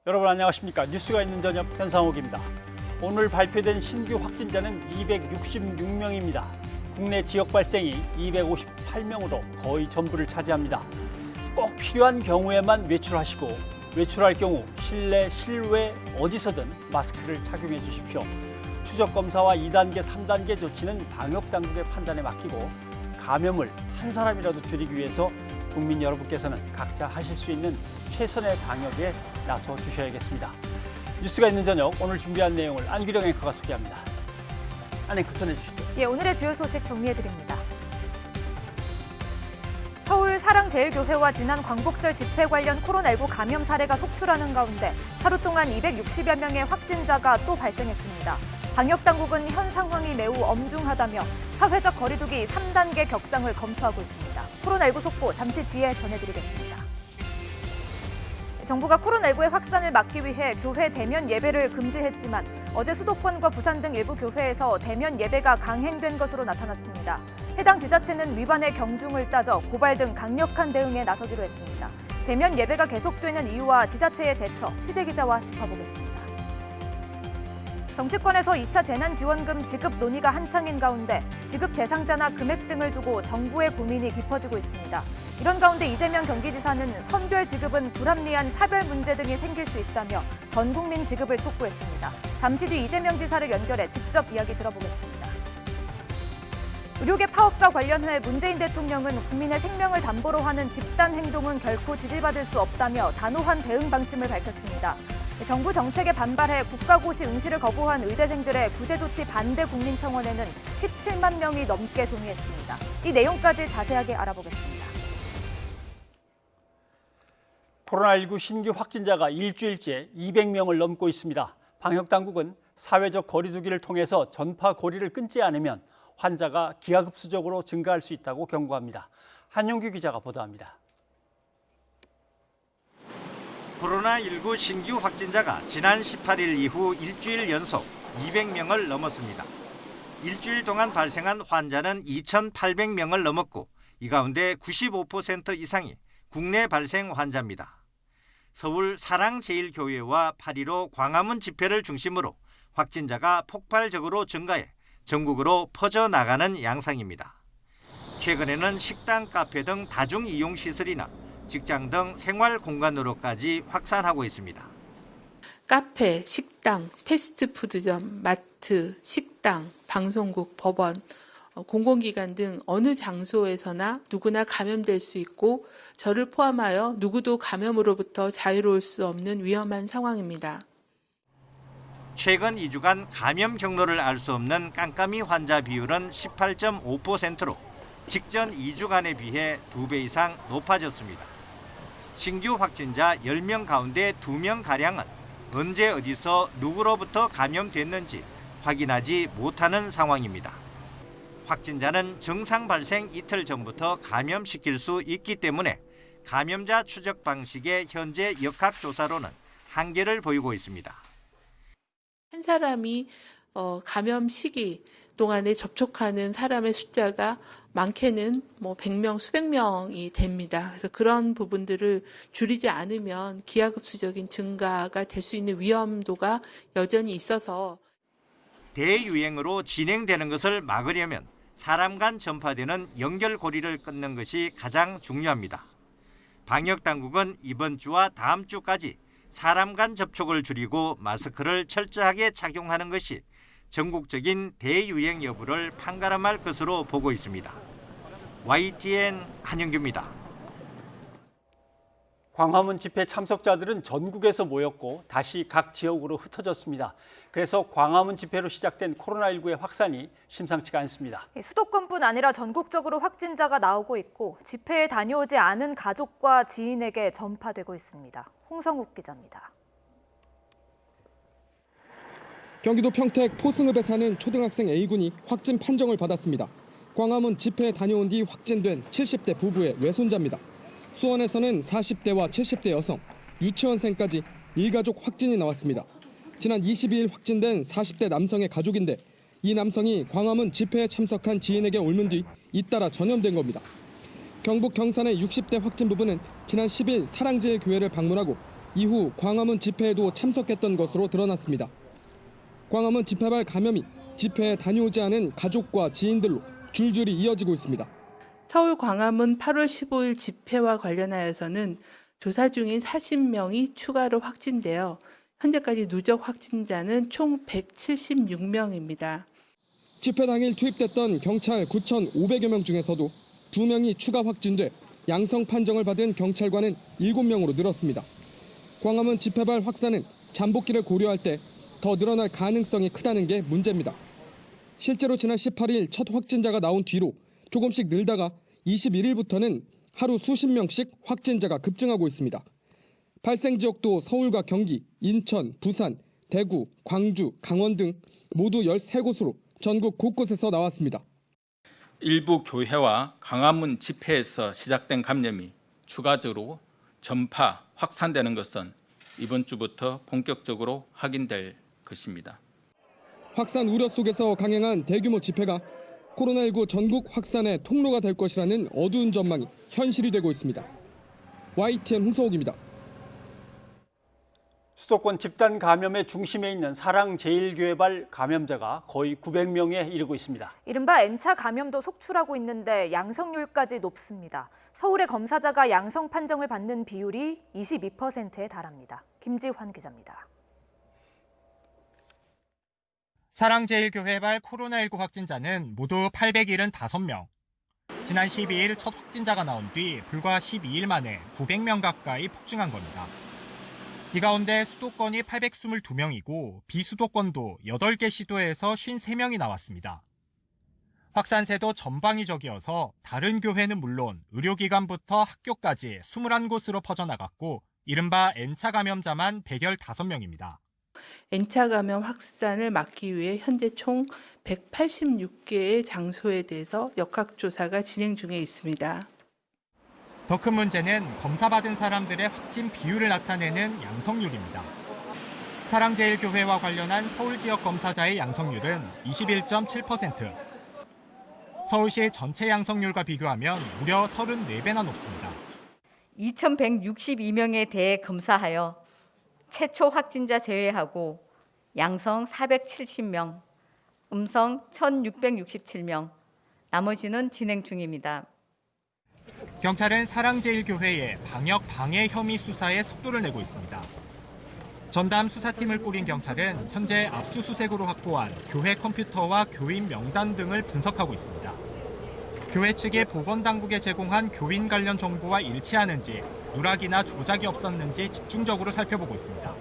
여러분 안녕하십니까? 뉴스가 있는 저녁 현상욱입니다. 오늘 발표된 신규 확진자는 266명입니다. 국내 지역 발생이 258명으로 거의 전부를 차지합니다. 꼭 필요한 경우에만 외출하시고 외출할 경우 실내, 실외 어디서든 마스크를 착용해 주십시오. 추적 검사와 2단계, 3단계 조치는 방역 당국의 판단에 맡기고 감염을 한 사람이라도 줄이기 위해서 국민 여러분께서는 각자 하실 수 있는 최선의 방역에 나서 주셔야겠습니다. 뉴스가 있는 저녁 오늘 준비한 내용을 안규령 앵커가 소개합니다. 안 앵커 전해주시죠. 예, 오늘의 주요 소식 정리해드립니다. 서울 사랑제일교회와 지난 광복절 집회 관련 코로나19 감염 사례가 속출하는 가운데 하루 동안 260여 명의 확진자가 또 발생했습니다. 방역당국은 현 상황이 매우 엄중하다며 사회적 거리두기 3단계 격상을 검토하고 있습니다. 코로나19 속보 잠시 뒤에 전해드리겠습니다. 정부가 코로나19의 확산을 막기 위해 교회 대면 예배를 금지했지만 어제 수도권과 부산 등 일부 교회에서 대면 예배가 강행된 것으로 나타났습니다. 해당 지자체는 위반의 경중을 따져 고발 등 강력한 대응에 나서기로 했습니다. 대면 예배가 계속되는 이유와 지자체의 대처, 취재기자와 짚어보겠습니다. 정치권에서 2차 재난지원금 지급 논의가 한창인 가운데 지급 대상자나 금액 등을 두고 정부의 고민이 깊어지고 있습니다. 이런 가운데 이재명 경기지사는 선별 지급은 불합리한 차별 문제 등이 생길 수 있다며 전 국민 지급을 촉구했습니다. 잠시 뒤 이재명 지사를 연결해 직접 이야기 들어보겠습니다. 의료계 파업과 관련해 문재인 대통령은 국민의 생명을 담보로 하는 집단 행동은 결코 지지받을 수 없다며 단호한 대응 방침을 밝혔습니다. 정부 정책에 반발해 국가고시 응시를 거부한 의대생들의 구제조치 반대 국민청원에는 17만 명이 넘게 동의했습니다. 이 내용까지 자세하게 알아보겠습니다. 코로나19 신규 확진자가 일주일째 200명을 넘고 있습니다. 방역당국은 사회적 거리두기를 통해서 전파 고리를 끊지 않으면 환자가 기하급수적으로 증가할 수 있다고 경고합니다. 한용규 기자가 보도합니다. 코로나19 신규 확진자가 지난 18일 이후 일주일 연속 200명을 넘었습니다. 일주일 동안 발생한 환자는 2,800명을 넘었고 이 가운데 95% 이상이 국내 발생 환자입니다. 서울 사랑제일교회와 8.15 광화문 집회를 중심으로 확진자가 폭발적으로 증가해 전국으로 퍼져나가는 양상입니다. 최근에는 식당, 카페 등 다중이용시설이나 직장 등 생활 공간으로까지 확산하고 있습니다. 카페, 식당, 패스트푸드점, 마트, 식당, 방송국, 법원, 공공기관 등 어느 장소에서나 누구나 감염될 수 있고 저를 포함하여 누구도 감염으로부터 자유로울 수 없는 위험한 상황입니다. 최근 2주간 감염 경로를 알 수 없는 깜깜이 환자 비율은 18.5%로 직전 2주간에 비해 2배 이상 높아졌습니다. 신규 확진자 10명 가운데 2명가량은 언제 어디서 누구로부터 감염됐는지 확인하지 못하는 상황입니다. 확진자는 증상 발생 이틀 전부터 감염시킬 수 있기 때문에 감염자 추적 방식의 현재 역학조사로는 한계를 보이고 있습니다. 한 사람이 감염 시기 동안에 접촉하는 사람의 숫자가 많게는 100명, 수백 명이 됩니다. 그래서 그런 부분들을 줄이지 않으면 기하급수적인 증가가 될 수 있는 위험도가 여전히 있어서 대유행으로 진행되는 것을 막으려면 사람 간 전파되는 연결고리를 끊는 것이 가장 중요합니다. 방역당국은 이번 주와 다음 주까지 사람 간 접촉을 줄이고 마스크를 철저하게 착용하는 것이 전국적인 대유행 여부를 판가름할 것으로 보고 있습니다. YTN 한영규입니다. 광화문 집회 참석자들은 전국에서 모였고 다시 각 지역으로 흩어졌습니다. 그래서 광화문 집회로 시작된 코로나19의 확산이 심상치가 않습니다. 수도권뿐 아니라 전국적으로 확진자가 나오고 있고 집회에 다녀오지 않은 가족과 지인에게 전파되고 있습니다. 홍성욱 기자입니다. 경기도 평택 포승읍에 사는 초등학생 A군이 확진 판정을 받았습니다. 광화문 집회에 다녀온 뒤 확진된 70대 부부의 외손자입니다. 수원에서는 40대와 70대 여성, 유치원생까지 일가족 확진이 나왔습니다. 지난 22일 확진된 40대 남성의 가족인데 이 남성이 광화문 집회에 참석한 지인에게 옮은 뒤 잇따라 전염된 겁니다. 경북 경산의 60대 확진 부부는 지난 10일 사랑제일교회를 방문하고 이후 광화문 집회에도 참석했던 것으로 드러났습니다. 광화문 집회발 감염이 집회에 다녀오지 않은 가족과 지인들로 줄줄이 이어지고 있습니다. 서울 광화문 8월 15일 집회와 관련하여서는 조사 중인 40명이 추가로 확진되어 현재까지 누적 확진자는 총 176명입니다. 집회 당일 투입됐던 경찰 9,500여 명 중에서도 2명이 추가 확진돼 양성 판정을 받은 경찰관은 7명으로 늘었습니다. 광화문 집회발 확산은 잠복기를 고려할 때 더 늘어날 가능성이 크다는 게 문제입니다. 실제로 지난 18일 첫 확진자가 나온 뒤로 조금씩 늘다가 21일부터는 하루 수십 명씩 확진자가 급증하고 있습니다. 발생 지역도 서울과 경기, 인천, 부산, 대구, 광주, 강원 등 모두 13곳으로 전국 곳곳에서 나왔습니다. 일부 교회와 광화문 집회에서 시작된 감염이 추가적으로 전파, 확산되는 것은 이번 주부터 본격적으로 확인될 것입니다. 확산 우려 속에서 강행한 대규모 집회가 코로나19 전국 확산의 통로가 될 것이라는 어두운 전망이 현실이 되고 있습니다. YTN 홍서옥입니다. 수도권 집단 감염의 중심에 있는 사랑제일교회발 감염자가 거의 900명에 이르고 있습니다. 이른바 N차 감염도 속출하고 있는데 양성률까지 높습니다. 서울의 검사자가 양성 판정을 받는 비율이 22%에 달합니다. 김지환 기자입니다. 사랑제일교회발 코로나19 확진자는 모두 875명. 지난 12일 첫 확진자가 나온 뒤 불과 12일 만에 900명 가까이 폭증한 겁니다. 이 가운데 수도권이 822명이고 비수도권도 8개 시도에서 53명이 나왔습니다. 확산세도 전방위적이어서 다른 교회는 물론 의료기관부터 학교까지 21곳으로 퍼져나갔고 이른바 N차 감염자만 115명입니다. N차 감염 확산을 막기 위해 현재 총 186개의 장소에 대해서 역학조사가 진행 중에 있습니다. 더 큰 문제는 검사받은 사람들의 확진 비율을 나타내는 양성률입니다. 사랑제일교회와 관련한 서울 지역 검사자의 양성률은 21.7%. 서울시 전체 양성률과 비교하면 무려 34배나 높습니다. 2,162명에 대해 검사하여 최초 확진자 제외하고 양성 470명, 음성 1,667명, 나머지는 진행 중입니다. 경찰은 사랑제일교회의 방역 방해 혐의 수사에 속도를 내고 있습니다. 전담 수사팀을 꾸린 경찰은 현재 압수수색으로 확보한 교회 컴퓨터와 교인 명단 등을 분석하고 있습니다. 교회 측이 보건당국에 제공한 교인 관련 정보와 일치하는지 누락이나 조작이 없었는지 집중적으로 살펴보고 있습니다.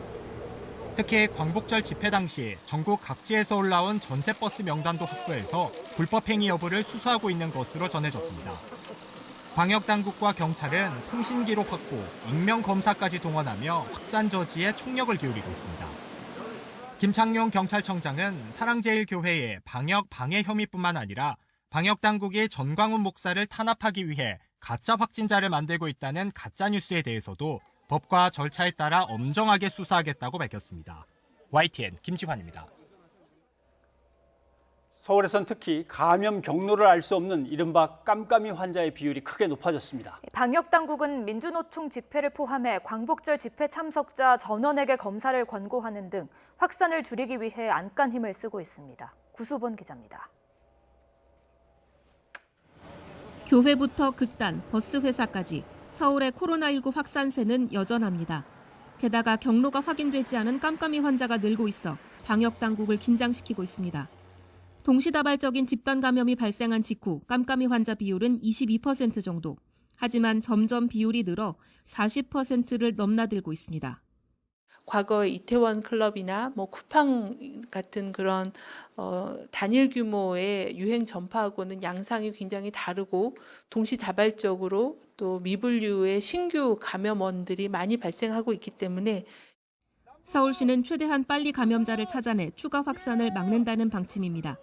특히 광복절 집회 당시 전국 각지에서 올라온 전세버스 명단도 확보해서 불법 행위 여부를 수사하고 있는 것으로 전해졌습니다. 방역당국과 경찰은 통신기록 확보, 익명검사까지 동원하며 확산 저지에 총력을 기울이고 있습니다. 김창룡 경찰청장은 사랑제일교회의 방역 방해 혐의뿐만 아니라 방역당국이 전광훈 목사를 탄압하기 위해 가짜 확진자를 만들고 있다는 가짜뉴스에 대해서도 법과 절차에 따라 엄정하게 수사하겠다고 밝혔습니다. YTN 김지환입니다. 서울에선 특히 감염 경로를 알 수 없는 이른바 깜깜이 환자의 비율이 크게 높아졌습니다. 방역당국은 민주노총 집회를 포함해 광복절 집회 참석자 전원에게 검사를 권고하는 등 확산을 줄이기 위해 안간 힘을 쓰고 있습니다. 구수본 기자입니다. 교회부터 극단, 버스 회사까지 서울의 코로나19 확산세는 여전합니다. 게다가 경로가 확인되지 않은 깜깜이 환자가 늘고 있어 방역당국을 긴장시키고 있습니다. 동시다발적인 집단 감염이 발생한 직후 깜깜이 환자 비율은 22% 정도. 하지만 점점 비율이 늘어 40%를 넘나들고 있습니다. 과거 이태원 클럽이나 쿠팡 같은 그런 단일 규모의 유행 전파하고는 양상이 굉장히 다르고 동시다발적으로 또 미분류의 신규 감염원들이 많이 발생하고 있기 때문에 서울시는 최대한 빨리 감염자를 찾아내 추가 확산을 막는다는 방침입니다.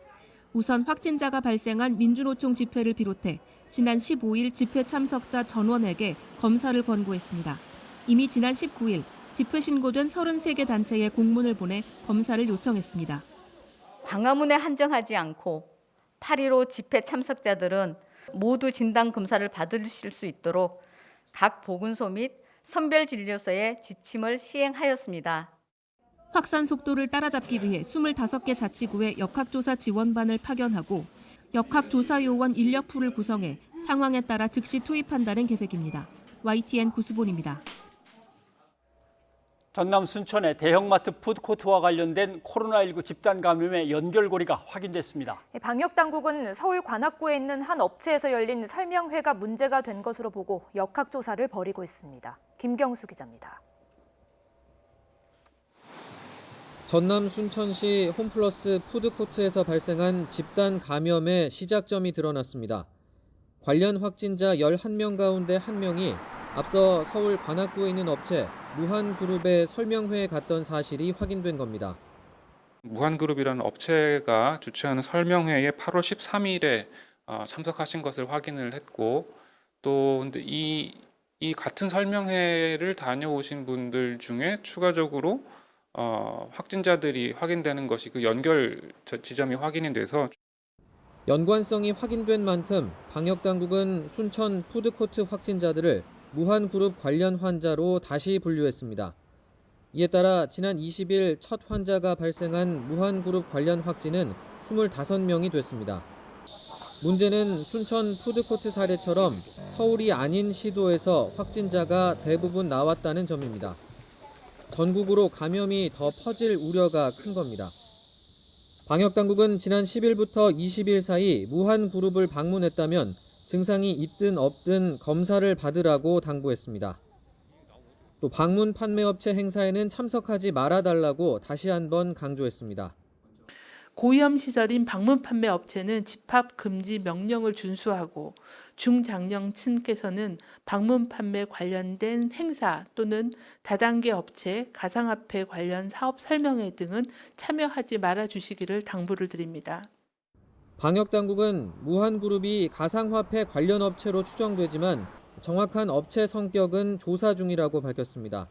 우선 확진자가 발생한 민주노총 집회를 비롯해 지난 15일 집회 참석자 전원에게 검사를 권고했습니다. 이미 지난 19일 집회 신고된 33개 단체에 공문을 보내 검사를 요청했습니다. 광화문에 한정하지 않고 8.15 집회 참석자들은 모두 진단 검사를 받으실 수 있도록 각 보건소 및 선별진료소의 지침을 시행하였습니다. 확산 속도를 따라잡기 위해 25개 자치구에 역학조사 지원반을 파견하고 역학조사요원 인력풀을 구성해 상황에 따라 즉시 투입한다는 계획입니다. YTN 구수본입니다. 전남 순천의 대형마트 푸드코트와 관련된 코로나19 집단 감염의 연결고리가 확인됐습니다. 방역당국은 서울 관악구에 있는 한 업체에서 열린 설명회가 문제가 된 것으로 보고 역학조사를 벌이고 있습니다. 김경수 기자입니다. 전남 순천시 홈플러스 푸드코트에서 발생한 집단 감염의 시작점이 드러났습니다. 관련 확진자 11명 가운데 1명이 앞서 서울 관악구에 있는 업체 무한그룹의 설명회에 갔던 사실이 확인된 겁니다. 무한그룹이라는 업체가 주최하는 설명회에 8월 13일에 참석하신 것을 확인을 했고, 또 근데 이 같은 설명회를 다녀오신 분들 중에 추가적으로 확진자들이 확인되는 것이 그 연결 지점이 확인이 돼서 연관성이 확인된 만큼 방역당국은 순천 푸드코트 확진자들을 무한그룹 관련 환자로 다시 분류했습니다. 이에 따라 지난 20일 첫 환자가 발생한 무한그룹 관련 확진은 25명이 됐습니다. 문제는 순천 푸드코트 사례처럼 서울이 아닌 시도에서 확진자가 대부분 나왔다는 점입니다. 전국으로 감염이 더 퍼질 우려가 큰 겁니다. 방역당국은 지난 10일부터 20일 사이 무한그룹을 방문했다면 증상이 있든 없든 검사를 받으라고 당부했습니다. 또 방문 판매업체 행사에는 참석하지 말아달라고 다시 한번 강조했습니다. 고위험 시설인 방문 판매 업체는 집합 금지 명령을 준수하고 중장년층께서는 방문 판매 관련된 행사 또는 다단계 업체, 가상화폐 관련 사업 설명회 등은 참여하지 말아 주시기를 당부를 드립니다. 방역당국은 무한그룹이 가상화폐 관련 업체로 추정되지만 정확한 업체 성격은 조사 중이라고 밝혔습니다.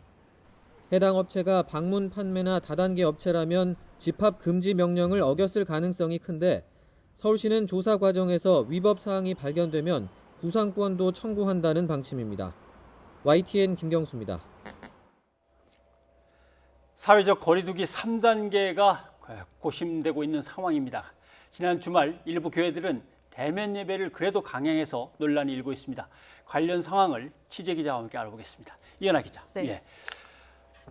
해당 업체가 방문 판매나 다단계 업체라면 집합 금지 명령을 어겼을 가능성이 큰데 서울시는 조사 과정에서 위법 사항이 발견되면 구상권도 청구한다는 방침입니다. YTN 김경수입니다. 사회적 거리두기 3단계가 고심되고 있는 상황입니다. 지난 주말 일부 교회들은 대면 예배를 그래도 강행해서 논란이 일고 있습니다. 관련 상황을 취재 기자와 함께 알아보겠습니다. 이현아 기자. 네. 예.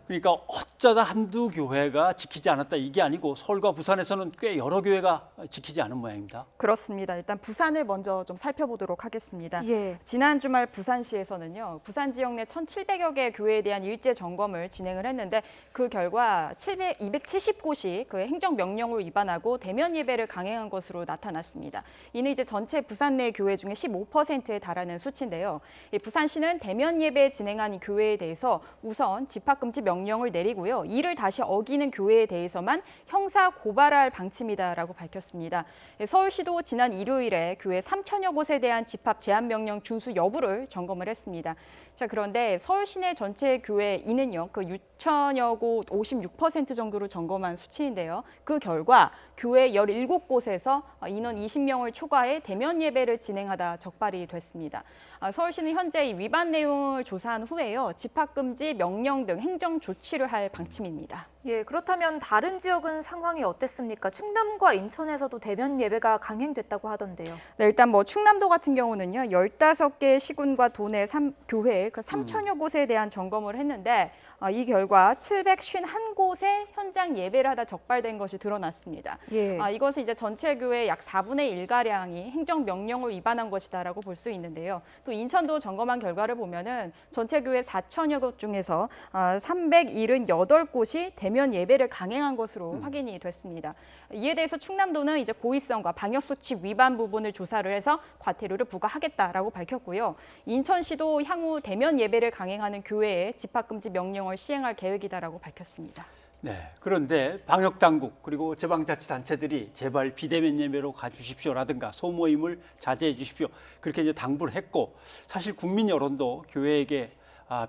그러니까 어쩌다 한두 교회가 지키지 않았다 이게 아니고 서울과 부산에서는 꽤 여러 교회가 지키지 않은 모양입니다. 그렇습니다. 일단 부산을 먼저 좀 살펴보도록 하겠습니다. 예. 지난 주말 부산시에서는요. 부산 지역 내 1,700여 개의 교회에 대한 일제 점검을 진행을 했는데 그 결과 270곳이 그 행정명령을 위반하고 대면 예배를 강행한 것으로 나타났습니다. 이는 이제 전체 부산 내 교회 중에 15%에 달하는 수치인데요. 부산시는 대면 예배 진행한 이 교회에 대해서 우선 집합금지 명령을 내리고요. 이를 다시 어기는 교회에 대해서만 형사 고발할 방침이다라고 밝혔습니다. 서울시도 지난 일요일에 교회 3천여 곳에 대한 집합 제한 명령 준수 여부를 점검을 했습니다. 자, 그런데 서울 시내 전체 교회 인은요, 그 6천여 곳 56% 정도를 점검한 수치인데요. 그 결과 교회 17곳에서 인원 20명을 초과해 대면 예배를 진행하다 적발이 됐습니다. 서울시는 현재 이 위반 내용을 조사한 후에요. 집합금지 명령 등 행정 조치를 할 방침입니다. 예, 그렇다면 다른 지역은 상황이 어땠습니까? 충남과 인천에서도 대면 예배가 강행됐다고 하던데요. 네, 일단 뭐 충남도 같은 경우는요. 15개 시군과 도내 교회 그 3천여 곳에 대한 점검을 했는데 이 결과 751곳에 현장 예배를 하다 적발된 것이 드러났습니다. 예. 이것은 이제 전체 교회 약 4분의 1가량이 행정명령을 위반한 것이다라고 볼 수 있는데요. 또 인천도 점검한 결과를 보면은 전체 교회 4천여 곳 중에서 378곳이 대면 예배를 강행한 것으로 확인이 됐습니다. 이에 대해서 충남도는 이제 고의성과 방역수칙 위반 부분을 조사를 해서 과태료를 부과하겠다라고 밝혔고요. 인천시도 향후 대면 예배를 강행하는 교회에 집합금지 명령을 시행할 계획이다라고 밝혔습니다. 네, 그런데 방역당국 그리고 지방자치단체들이 제발 비대면 예배로 가주십시오라든가 소모임을 자제해 주십시오 그렇게 이제 당부를 했고 사실 국민 여론도 교회에게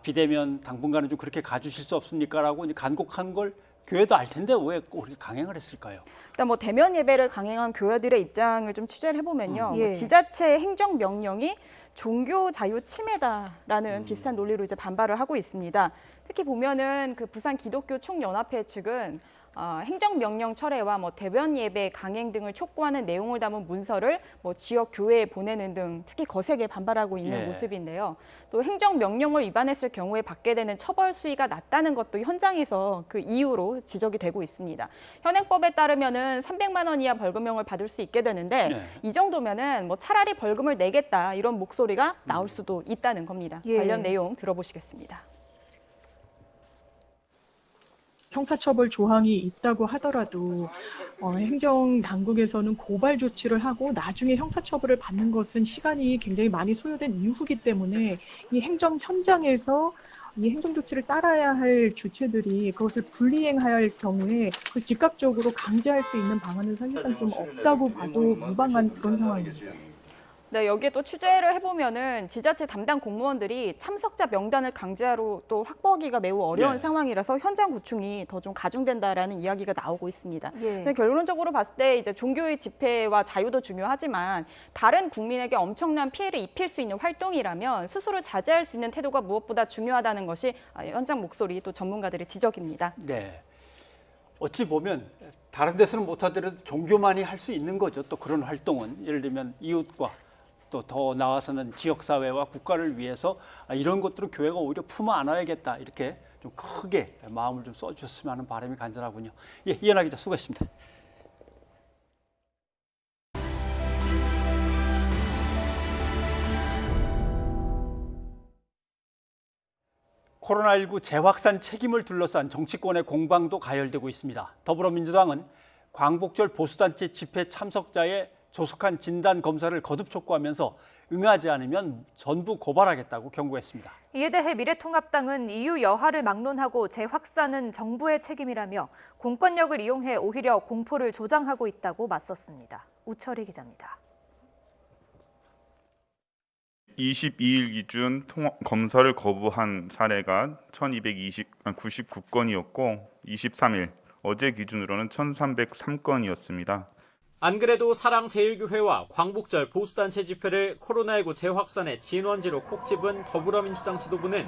비대면 당분간은 좀 그렇게 가주실 수 없습니까라고 이제 간곡한 걸 교회도 알 텐데 왜 꼭 이렇게 강행을 했을까요? 일단 뭐 대면 예배를 강행한 교회들의 입장을 좀 취재를 해보면요. 예. 뭐 지자체 행정 명령이 종교 자유 침해다라는 비슷한 논리로 이제 반발을 하고 있습니다. 특히 보면은 그 부산 기독교 총연합회 측은 행정명령 철회와 뭐 대면 예배 강행 등을 촉구하는 내용을 담은 문서를 뭐 지역 교회에 보내는 등 특히 거세게 반발하고 있는 예. 모습인데요. 또 행정명령을 위반했을 경우에 받게 되는 처벌 수위가 낮다는 것도 현장에서 그 이유로 지적이 되고 있습니다. 현행법에 따르면은 300만 원 이하 벌금형을 받을 수 있게 되는데 예. 이 정도면은 뭐 차라리 벌금을 내겠다 이런 목소리가 나올 수도 있다는 겁니다. 예. 관련 내용 들어보시겠습니다. 형사처벌 조항이 있다고 하더라도 행정당국에서는 고발 조치를 하고 나중에 형사처벌을 받는 것은 시간이 굉장히 많이 소요된 이후이기 때문에 이 행정 현장에서 이 행정조치를 따라야 할 주체들이 그것을 불이행할 경우에 그 즉각적으로 강제할 수 있는 방안은 사실상 좀 없다고 봐도 무방한 그런 상황입니다. 네, 여기에 또 취재를 해보면은 지자체 담당 공무원들이 참석자 명단을 강제하러 또 확보하기가 매우 어려운 네. 상황이라서 현장 구충이 더 좀 가중된다라는 이야기가 나오고 있습니다. 예. 근데 결론적으로 봤을 때 이제 종교의 집회와 자유도 중요하지만 다른 국민에게 엄청난 피해를 입힐 수 있는 활동이라면 스스로 자제할 수 있는 태도가 무엇보다 중요하다는 것이 현장 목소리 또 전문가들의 지적입니다. 네. 어찌 보면 다른 데서는 못하더라도 종교만이 할 수 있는 거죠. 또 그런 활동은 예를 들면 이웃과 또 더 나아가서는 지역사회와 국가를 위해서 이런 것들은 교회가 오히려 품어 안아야겠다. 이렇게 좀 크게 마음을 좀 써주셨으면 하는 바람이 간절하군요. 예, 이현아 기자 수고했습니다. 코로나19 재확산 책임을 둘러싼 정치권의 공방도 가열되고 있습니다. 더불어민주당은 광복절 보수단체 집회 참석자의 조속한 진단 검사를 거듭 촉구하면서 응하지 않으면 전부 고발하겠다고 경고했습니다. 이에 대해 미래통합당은 EU 여하를 막론하고 재확산은 정부의 책임이라며 공권력을 이용해 오히려 공포를 조장하고 있다고 맞섰습니다. 우철희 기자입니다. 22일 기준 검사를 거부한 사례가 1,299건이었고 23일 어제 기준으로는 1,303건이었습니다. 안 그래도 사랑제일교회와 광복절 보수단체 집회를 코로나19 재확산의 진원지로 콕 집은 더불어민주당 지도부는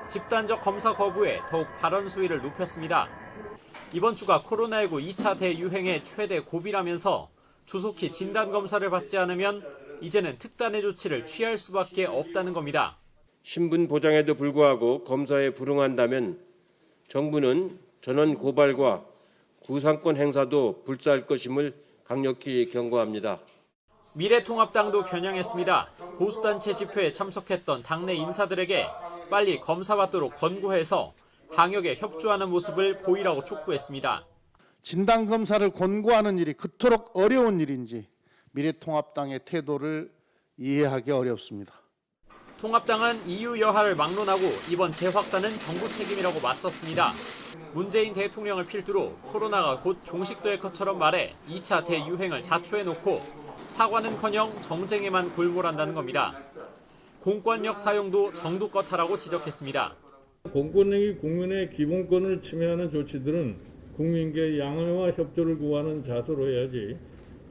집단적 검사 거부에 더욱 발언 수위를 높였습니다. 이번 주가 코로나19 2차 대유행의 최대 고비라면서 조속히 진단검사를 받지 않으면 이제는 특단의 조치를 취할 수밖에 없다는 겁니다. 신분 보장에도 불구하고 검사에 불응한다면 정부는 전원 고발과 구상권 행사도 불사할 것임을 강력히 경고합니다. 미래통합당도 겨냥했습니다. 보수단체 집회에 참석했던 당내 인사들에게 빨리 검사받도록 권고해서 방역에 협조하는 모습을 보이라고 촉구했습니다. 진단검사를 권고하는 일이 그토록 어려운 일인지 미래통합당의 태도를 이해하기 어렵습니다. 통합당은 EU 여하를 막론하고 이번 재확산은 정부 책임이라고 맞섰습니다. 문재인 대통령을 필두로 코로나가 곧 종식될 것처럼 말해 2차 대유행을 자초해놓고 사과는커녕 정쟁에만 골몰한다는 겁니다. 공권력 사용도 정도껏 하라고 지적했습니다. 공권력이 국민의 기본권을 침해하는 조치들은 국민께 양해와 협조를 구하는 자세로 해야지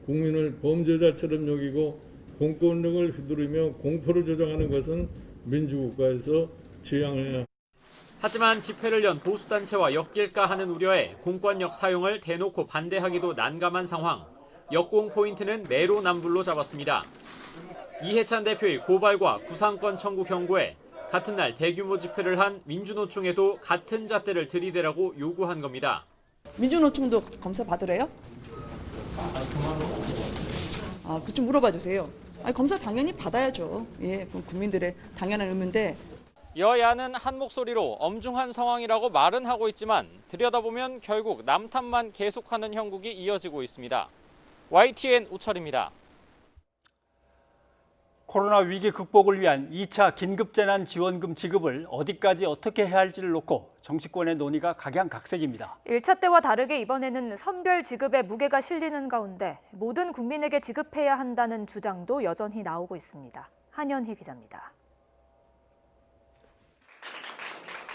국민을 범죄자처럼 여기고 공권력을 휘두르며 공포를 조장하는 것은 민주국가에서 지양해야. 하지만 집회를 연 보수단체와 엮일까 하는 우려에 공권력 사용을 대놓고 반대하기도 난감한 상황. 역공 포인트는 내로남불로 잡았습니다. 이해찬 대표의 고발과 구상권 청구 경고에 같은 날 대규모 집회를 한 민주노총에도 같은 잣대를 들이대라고 요구한 겁니다. 민주노총도 검사 받으래요? 그 좀 물어봐 주세요. 검사 당연히 받아야죠. 예, 그럼 국민들의 당연한 의무인데. 여야는 한 목소리로 엄중한 상황이라고 말은 하고 있지만 들여다보면 결국 남탓만 계속하는 형국이 이어지고 있습니다. YTN 우철입니다. 코로나 위기 극복을 위한 2차 긴급재난지원금 지급을 어디까지 어떻게 해야 할지를 놓고 정치권의 논의가 각양각색입니다. 1차 때와 다르게 이번에는 선별 지급에 무게가 실리는 가운데 모든 국민에게 지급해야 한다는 주장도 여전히 나오고 있습니다. 한현희 기자입니다.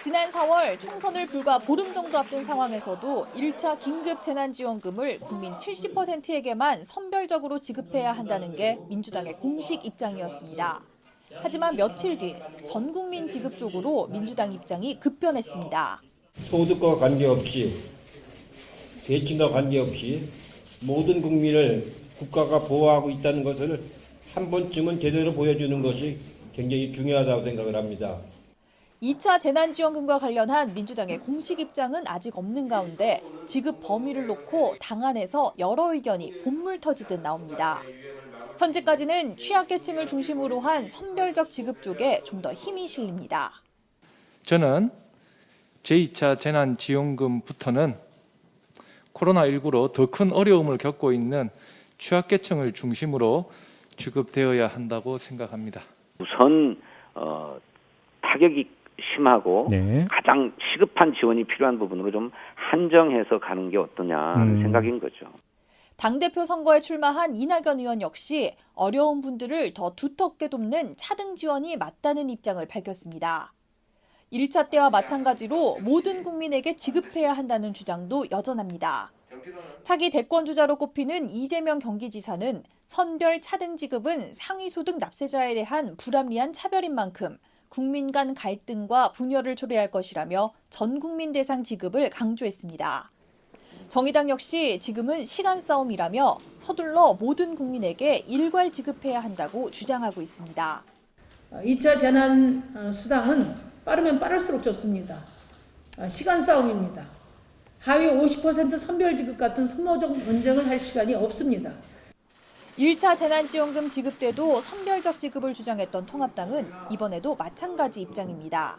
지난 4월 총선을 불과 보름 정도 앞둔 상황에서도 1차 긴급 재난지원금을 국민 70%에게만 선별적으로 지급해야 한다는 게 민주당의 공식 입장이었습니다. 하지만 며칠 뒤 전 국민 지급 쪽으로 민주당 입장이 급변했습니다. 소득과 관계없이 계층과 관계없이 모든 국민을 국가가 보호하고 있다는 것을 한 번쯤은 제대로 보여주는 것이 굉장히 중요하다고 생각을 합니다. 2차 재난지원금과 관련한 민주당의 공식 입장은 아직 없는 가운데 지급 범위를 놓고 당 안에서 여러 의견이 본물 터지듯 나옵니다. 현재까지는 취약계층을 중심으로 한 선별적 지급 쪽에 좀 더 힘이 실립니다. 저는 제2차 재난지원금부터는 코로나19로 더 큰 어려움을 겪고 있는 취약계층을 중심으로 지급되어야 한다고 생각합니다. 우선 타격이 심하고 가장 시급한 지원이 필요한 부분으로 좀 한정해서 가는 게 어떠냐 하는 생각인 거죠. 당대표 선거에 출마한 이낙연 의원 역시 어려운 분들을 더 두텁게 돕는 차등 지원이 맞다는 입장을 밝혔습니다. 1차 때와 마찬가지로 모든 국민에게 지급해야 한다는 주장도 여전합니다. 차기 대권주자로 꼽히는 이재명 경기지사는 선별 차등 지급은 상위소득 납세자에 대한 불합리한 차별인 만큼 국민 간 갈등과 분열을 초래할 것이라며 전 국민 대상 지급을 강조했습니다. 정의당 역시 지금은 시간 싸움이라며 서둘러 모든 국민에게 일괄 지급해야 한다고 주장하고 있습니다. 2차 재난수당은 빠르면 빠를수록 좋습니다. 시간 싸움입니다. 하위 50% 선별지급 같은 소모적 논쟁을 할 시간이 없습니다. 1차 재난지원금 지급 때도 선별적 지급을 주장했던 통합당은 이번에도 마찬가지 입장입니다.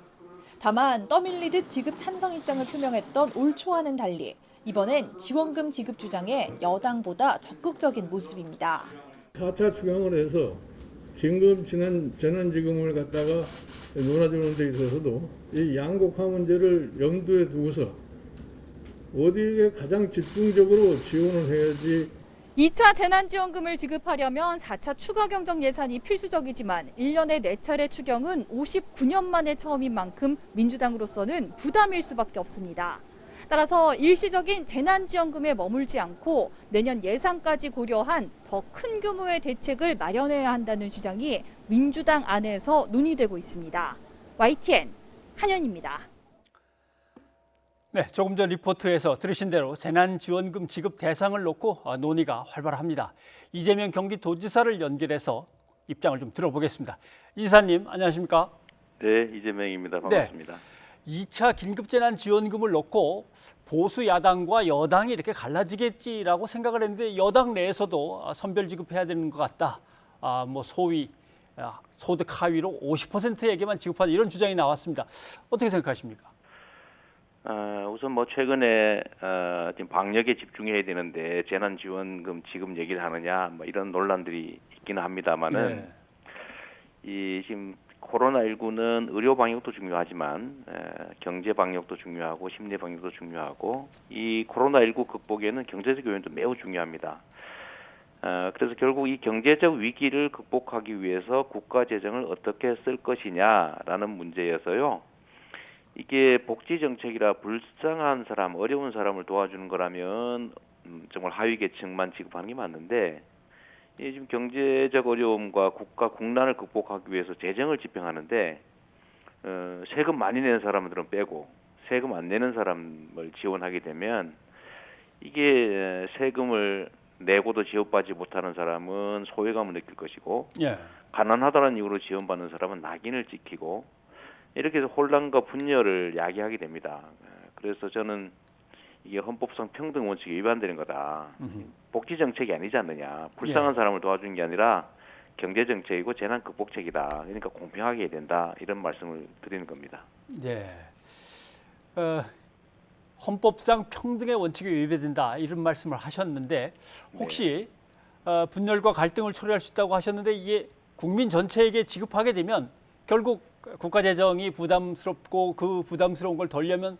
다만 떠밀리듯 지급 찬성 입장을 표명했던 올 초와는 달리 이번엔 지원금 지급 주장에 여당보다 적극적인 모습입니다. 4차 추경을 해서 긴급 재난지원금을 갖다가 논하자는 데 있어서도 이 양극화 문제를 염두에 두고서 어디에 가장 집중적으로 지원을 해야지. 2차 재난지원금을 지급하려면 4차 추가 경정 예산이 필수적이지만 1년에 4차례 추경은 59년 만에 처음인 만큼 민주당으로서는 부담일 수밖에 없습니다. 따라서 일시적인 재난지원금에 머물지 않고 내년 예산까지 고려한 더 큰 규모의 대책을 마련해야 한다는 주장이 민주당 안에서 논의되고 있습니다. YTN 한현입니다. 네, 조금 전 리포트에서 들으신 대로 재난지원금 지급 대상을 놓고 논의가 활발합니다. 이재명 경기도지사를 연결해서 입장을 좀 들어보겠습니다. 이 지사님, 안녕하십니까? 네, 이재명입니다. 반갑습니다. 네, 2차 긴급재난지원금을 놓고 보수 야당과 여당이 이렇게 갈라지겠지라고 생각을 했는데 여당 내에서도 선별 지급해야 되는 것 같다. 뭐 소위 소득 하위로 50%에게만 지급하자 이런 주장이 나왔습니다. 어떻게 생각하십니까? 우선 뭐 최근에 지금 방역에 집중해야 되는데 재난지원금 지급 얘기를 하느냐 뭐 이런 논란들이 있기는 합니다만은 이 지금 코로나19는 의료 방역도 중요하지만 경제 방역도 중요하고 심리 방역도 중요하고 이 코로나19 극복에는 경제적 요인도 매우 중요합니다. 그래서 결국 이 경제적 위기를 극복하기 위해서 국가 재정을 어떻게 쓸 것이냐라는 문제여서요. 이게 복지 정책이라 불쌍한 사람, 어려운 사람을 도와주는 거라면 정말 하위 계층만 지급하는 게 맞는데 지금 경제적 어려움과 국가 국난을 극복하기 위해서 재정을 집행하는데 세금 많이 내는 사람들은 빼고 세금 안 내는 사람을 지원하게 되면 이게 세금을 내고도 지원받지 못하는 사람은 소외감을 느낄 것이고 가난하다는 이유로 지원받는 사람은 낙인을 찍히고 이렇게 해서 혼란과 분열을 야기하게 됩니다. 그래서 저는 이게 헌법상 평등 원칙에 위반되는 거다. 복지 정책이 아니지 않느냐. 불쌍한 사람을 도와주는 게 아니라 경제 정책이고 재난 극복책이다. 그러니까 공평하게 해야 된다. 이런 말씀을 드리는 겁니다. 네. 헌법상 평등의 원칙에 위배된다. 이런 말씀을 하셨는데 혹시 분열과 갈등을 초래할 수 있다고 하셨는데 이게 국민 전체에게 지급하게 되면 결국 국가 재정이 부담스럽고 그 부담스러운 걸 덜려면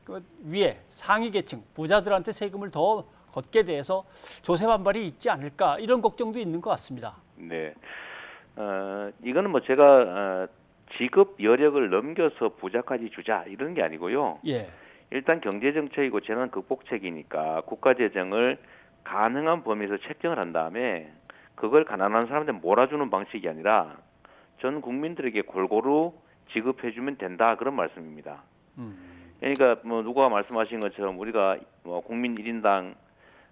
그 위에 상위 계층 부자들한테 세금을 더 걷게 돼서 조세 반발이 있지 않을까 이런 걱정도 있는 것 같습니다. 네, 이거는 뭐 제가 지급 여력을 넘겨서 부자까지 주자 이런 게 아니고요. 예. 일단 경제정책이고 재난 극복책이니까 국가재정을 가능한 범위에서 책정을 한 다음에 그걸 가난한 사람한테 몰아주는 방식이 아니라 전 국민들에게 골고루 지급해주면 된다 그런 말씀입니다. 그러니까 뭐 누가 말씀하신 것처럼 우리가 뭐 국민 1인당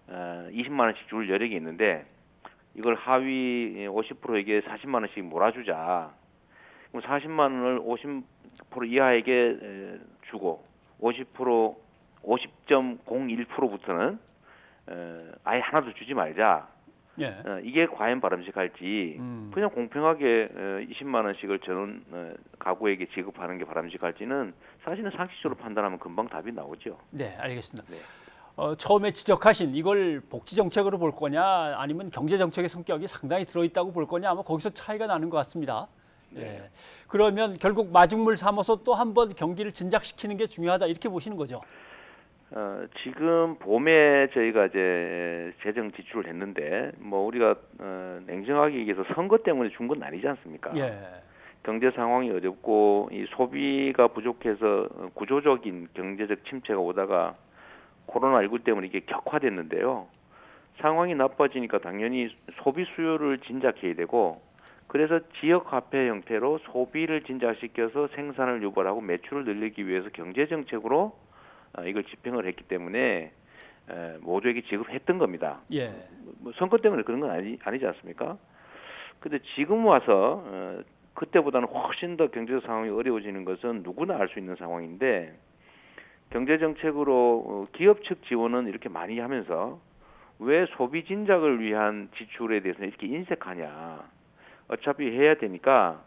20만 원씩 줄 여력이 있는데 이걸 하위 50%에게 40만 원씩 몰아주자. 그럼 40만 원을 50% 이하에게 주고 50.01%부터는 아예 하나도 주지 말자. 예. 이게 과연 바람직할지 그냥 공평하게 20만 원씩을 전 가구에게 지급하는 게 바람직할지는 사실은 상식적으로 판단하면 금방 답이 나오죠. 네, 알겠습니다. 네. 처음에 지적하신 이걸 복지 정책으로 볼 거냐 아니면 경제 정책의 성격이 상당히 들어있다고 볼 거냐 아마 거기서 차이가 나는 것 같습니다. 예. 그러면 결국 마중물 삼아서 또 한 번 경기를 진작시키는 게 중요하다 이렇게 보시는 거죠? 지금 봄에 저희가 이제 재정 지출을 했는데 뭐 우리가 냉정하게 얘기해서 선거 때문에 준 건 아니지 않습니까? 예. 경제 상황이 어렵고 이 소비가 부족해서 구조적인 경제적 침체가 오다가 코로나19 때문에 이게 격화됐는데요. 상황이 나빠지니까 당연히 소비 수요를 진작해야 되고 그래서 지역 화폐 형태로 소비를 진작시켜서 생산을 유발하고 매출을 늘리기 위해서 경제 정책으로 이걸 집행을 했기 때문에 모두에게 지급했던 겁니다. 예. 뭐 선거 때문에 그런 건 아니지 않습니까? 근데 지금 와서 그때보다는 훨씬 더 경제 상황이 어려워지는 것은 누구나 알 수 있는 상황인데 경제 정책으로 기업 측 지원은 이렇게 많이 하면서 왜 소비 진작을 위한 지출에 대해서는 이렇게 인색하냐? 어차피 해야 되니까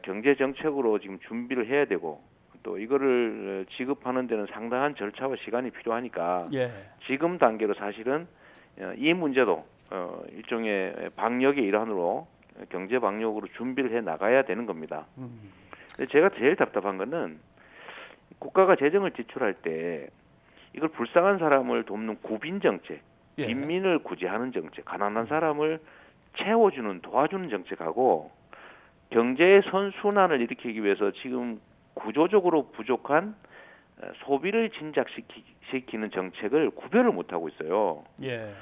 경제 정책으로 지금 준비를 해야 되고 또 이거를 지급하는 데는 상당한 절차와 시간이 필요하니까 예. 지금 단계로 사실은 이 문제도 일종의 방역의 일환으로 경제 방역으로 준비를 해 나가야 되는 겁니다. 근데 제가 제일 답답한 거는 국가가 재정을 지출할 때 이걸 불쌍한 사람을 돕는 구빈 정책, 예. 빈민을 구제하는 정책, 가난한 사람을 채워주는 도와주는 정책하고 경제의 선순환을 일으키기 위해서 지금 구조적으로 부족한 소비를 진작시키는 정책을 구별을 못하고 있어요. 예.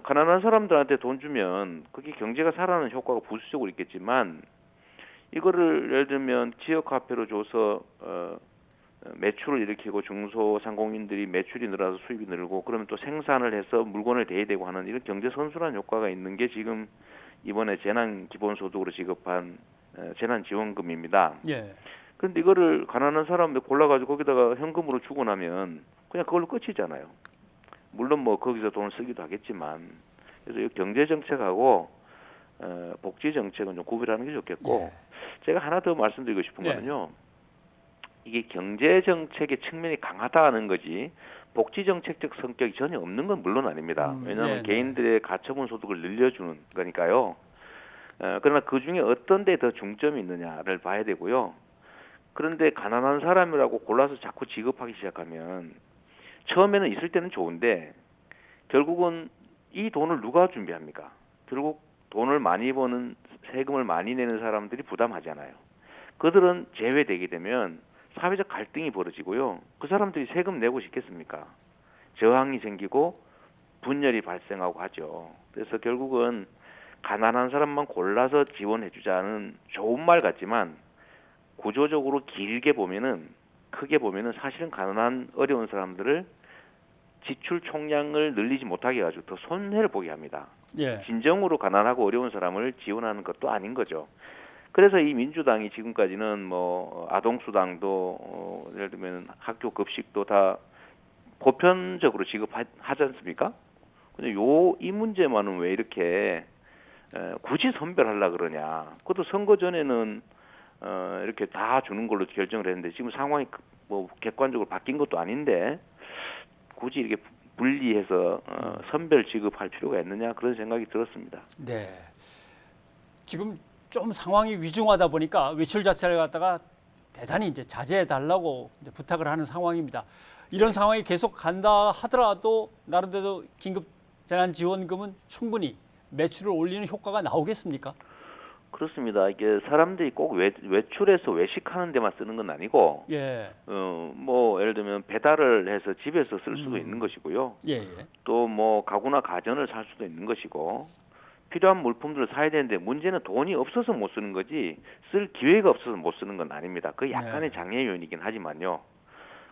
가난한 사람들한테 돈 주면 그게 경제가 살아나는 효과가 부수적으로 있겠지만 이거를 예를 들면 지역 화폐로 줘서 매출을 일으키고 중소상공인들이 매출이 늘어서 수입이 늘고 그러면 또 생산을 해서 물건을 대야 되고 하는 이런 경제 선순환 효과가 있는 게 지금 이번에 재난 기본소득으로 지급한 재난 지원금입니다. 예. 그런데 이거를 가난한 사람들 골라가지고 거기다가 현금으로 주고 나면 그냥 그걸로 끝이잖아요. 물론 뭐 거기서 돈을 쓰기도 하겠지만 그래서 이 경제 정책하고 복지 정책은 좀 구별하는 게 좋겠고 제가 하나 더 말씀드리고 싶은 거는요. 이게 경제 정책의 측면이 강하다는 거지 복지 정책적 성격이 전혀 없는 건 물론 아닙니다. 왜냐하면 개인들의 가처분 소득을 늘려주는 거니까요. 그러나 그 중에 어떤 데 더 중점이 있느냐를 봐야 되고요. 그런데 가난한 사람이라고 골라서 자꾸 지급하기 시작하면 처음에는 있을 때는 좋은데 결국은 이 돈을 누가 준비합니까? 결국 돈을 많이 버는 세금을 많이 내는 사람들이 부담하잖아요. 그들은 제외되게 되면 사회적 갈등이 벌어지고요. 그 사람들이 세금 내고 싶겠습니까? 저항이 생기고 분열이 발생하고 하죠. 그래서 결국은 가난한 사람만 골라서 지원해주자는 좋은 말 같지만 구조적으로 길게 보면은 크게 보면은 사실은 가난한 어려운 사람들을 지출 총량을 늘리지 못하게 해가지고 더 손해를 보게 합니다. 예. 진정으로 가난하고 어려운 사람을 지원하는 것도 아닌 거죠. 그래서 이 민주당이 지금까지는 뭐 아동수당도 예를 들면 학교 급식도 다 보편적으로 지급하지 않습니까? 근데 이 문제만은 왜 이렇게 굳이 선별하려 그러냐? 그것도 선거 전에는 이렇게 다 주는 걸로 결정을 했는데 지금 상황이 뭐 객관적으로 바뀐 것도 아닌데 굳이 이렇게 분리해서 선별 지급할 필요가 있느냐 그런 생각이 들었습니다. 네. 지금 좀 상황이 위중하다 보니까 외출 자체를 갖다가 대단히 이제 자제해 달라고 부탁을 하는 상황입니다. 이런 상황이 계속 간다 하더라도 나름대로 긴급 재난 지원금은 충분히 매출을 올리는 효과가 나오겠습니까? 그렇습니다. 이게 사람들이 꼭 외출해서 외식하는 데만 쓰는 건 아니고, 예. 뭐 예를 들면 배달을 해서 집에서 쓸 수도 있는 것이고요. 예. 또 뭐 가구나 가전을 살 수도 있는 것이고, 필요한 물품들을 사야 되는데 문제는 돈이 없어서 못 쓰는 거지 쓸 기회가 없어서 못 쓰는 건 아닙니다. 그 약간의 장애 요인이긴 하지만요.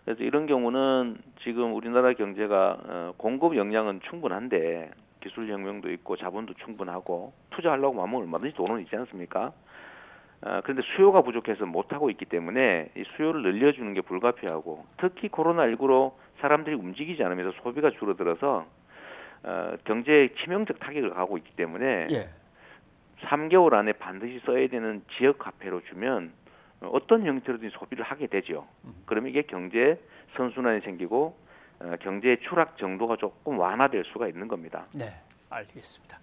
그래서 이런 경우는 지금 우리나라 경제가 공급 역량은 충분한데 기술혁명도 있고 자본도 충분하고 투자하려고 하면 얼마든지 돈은 있지 않습니까? 그런데 수요가 부족해서 못하고 있기 때문에 이 수요를 늘려주는 게 불가피하고, 특히 코로나19로 사람들이 움직이지 않으면서 소비가 줄어들어서 경제에 치명적 타격을 가하고 있기 때문에 3개월 안에 반드시 써야 되는 지역 화폐로 주면 어떤 형태로든 소비를 하게 되죠. 그러면 이게 경제 선순환이 생기고 경제의 추락 정도가 조금 완화될 수가 있는 겁니다. 네, 알겠습니다.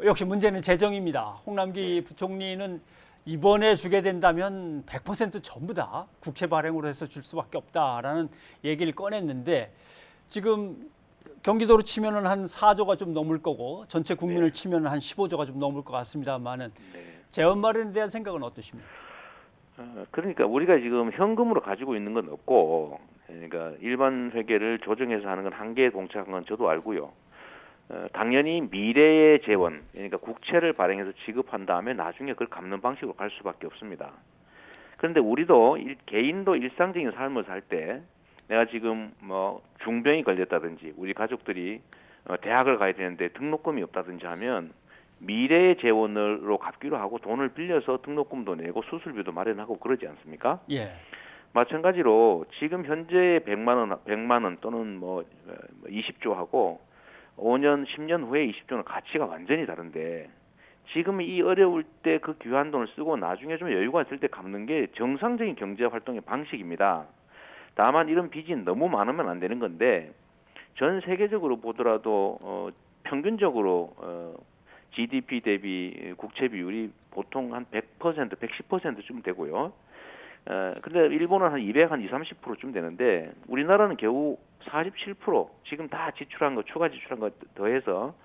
역시 문제는 재정입니다. 홍남기 부총리는 이번에 주게 된다면 100% 전부 다 국채 발행으로 해서 줄 수밖에 없다라는 얘기를 꺼냈는데, 지금 경기도로 치면은 한 4조가 좀 넘을 거고 전체 국민을 치면은 한 15조가 좀 넘을 것 같습니다만은 재원 마련에 대한 생각은 어떠십니까? 그러니까 우리가 지금 현금으로 가지고 있는 건 없고, 그러니까 일반 회계를 조정해서 하는 건 한계에 봉착한 건 저도 알고요. 당연히 미래의 재원, 그러니까 국채를 발행해서 지급한 다음에 나중에 그걸 갚는 방식으로 갈 수밖에 없습니다. 그런데 우리도 개인도 일상적인 삶을 살 때 내가 지금 뭐 중병이 걸렸다든지 우리 가족들이 대학을 가야 되는데 등록금이 없다든지 하면 미래의 재원으로 갚기로 하고 돈을 빌려서 등록금도 내고 수술비도 마련하고 그러지 않습니까? 예. 마찬가지로 지금 현재 100만 원 또는 뭐 20조하고 5년, 10년 후에 20조는 가치가 완전히 다른데, 지금 이 어려울 때 그 귀한 돈을 쓰고 나중에 좀 여유가 있을 때 갚는 게 정상적인 경제 활동의 방식입니다. 다만 이런 빚이 너무 많으면 안 되는 건데, 전 세계적으로 보더라도 평균적으로 GDP 대비 국채 비율이 보통 한 100%, 110%쯤 되고요. 근데 일본은 한 30%쯤 되는데 우리나라는 겨우 47%, 지금 다 지출한 거, 추가 지출한 거 더해서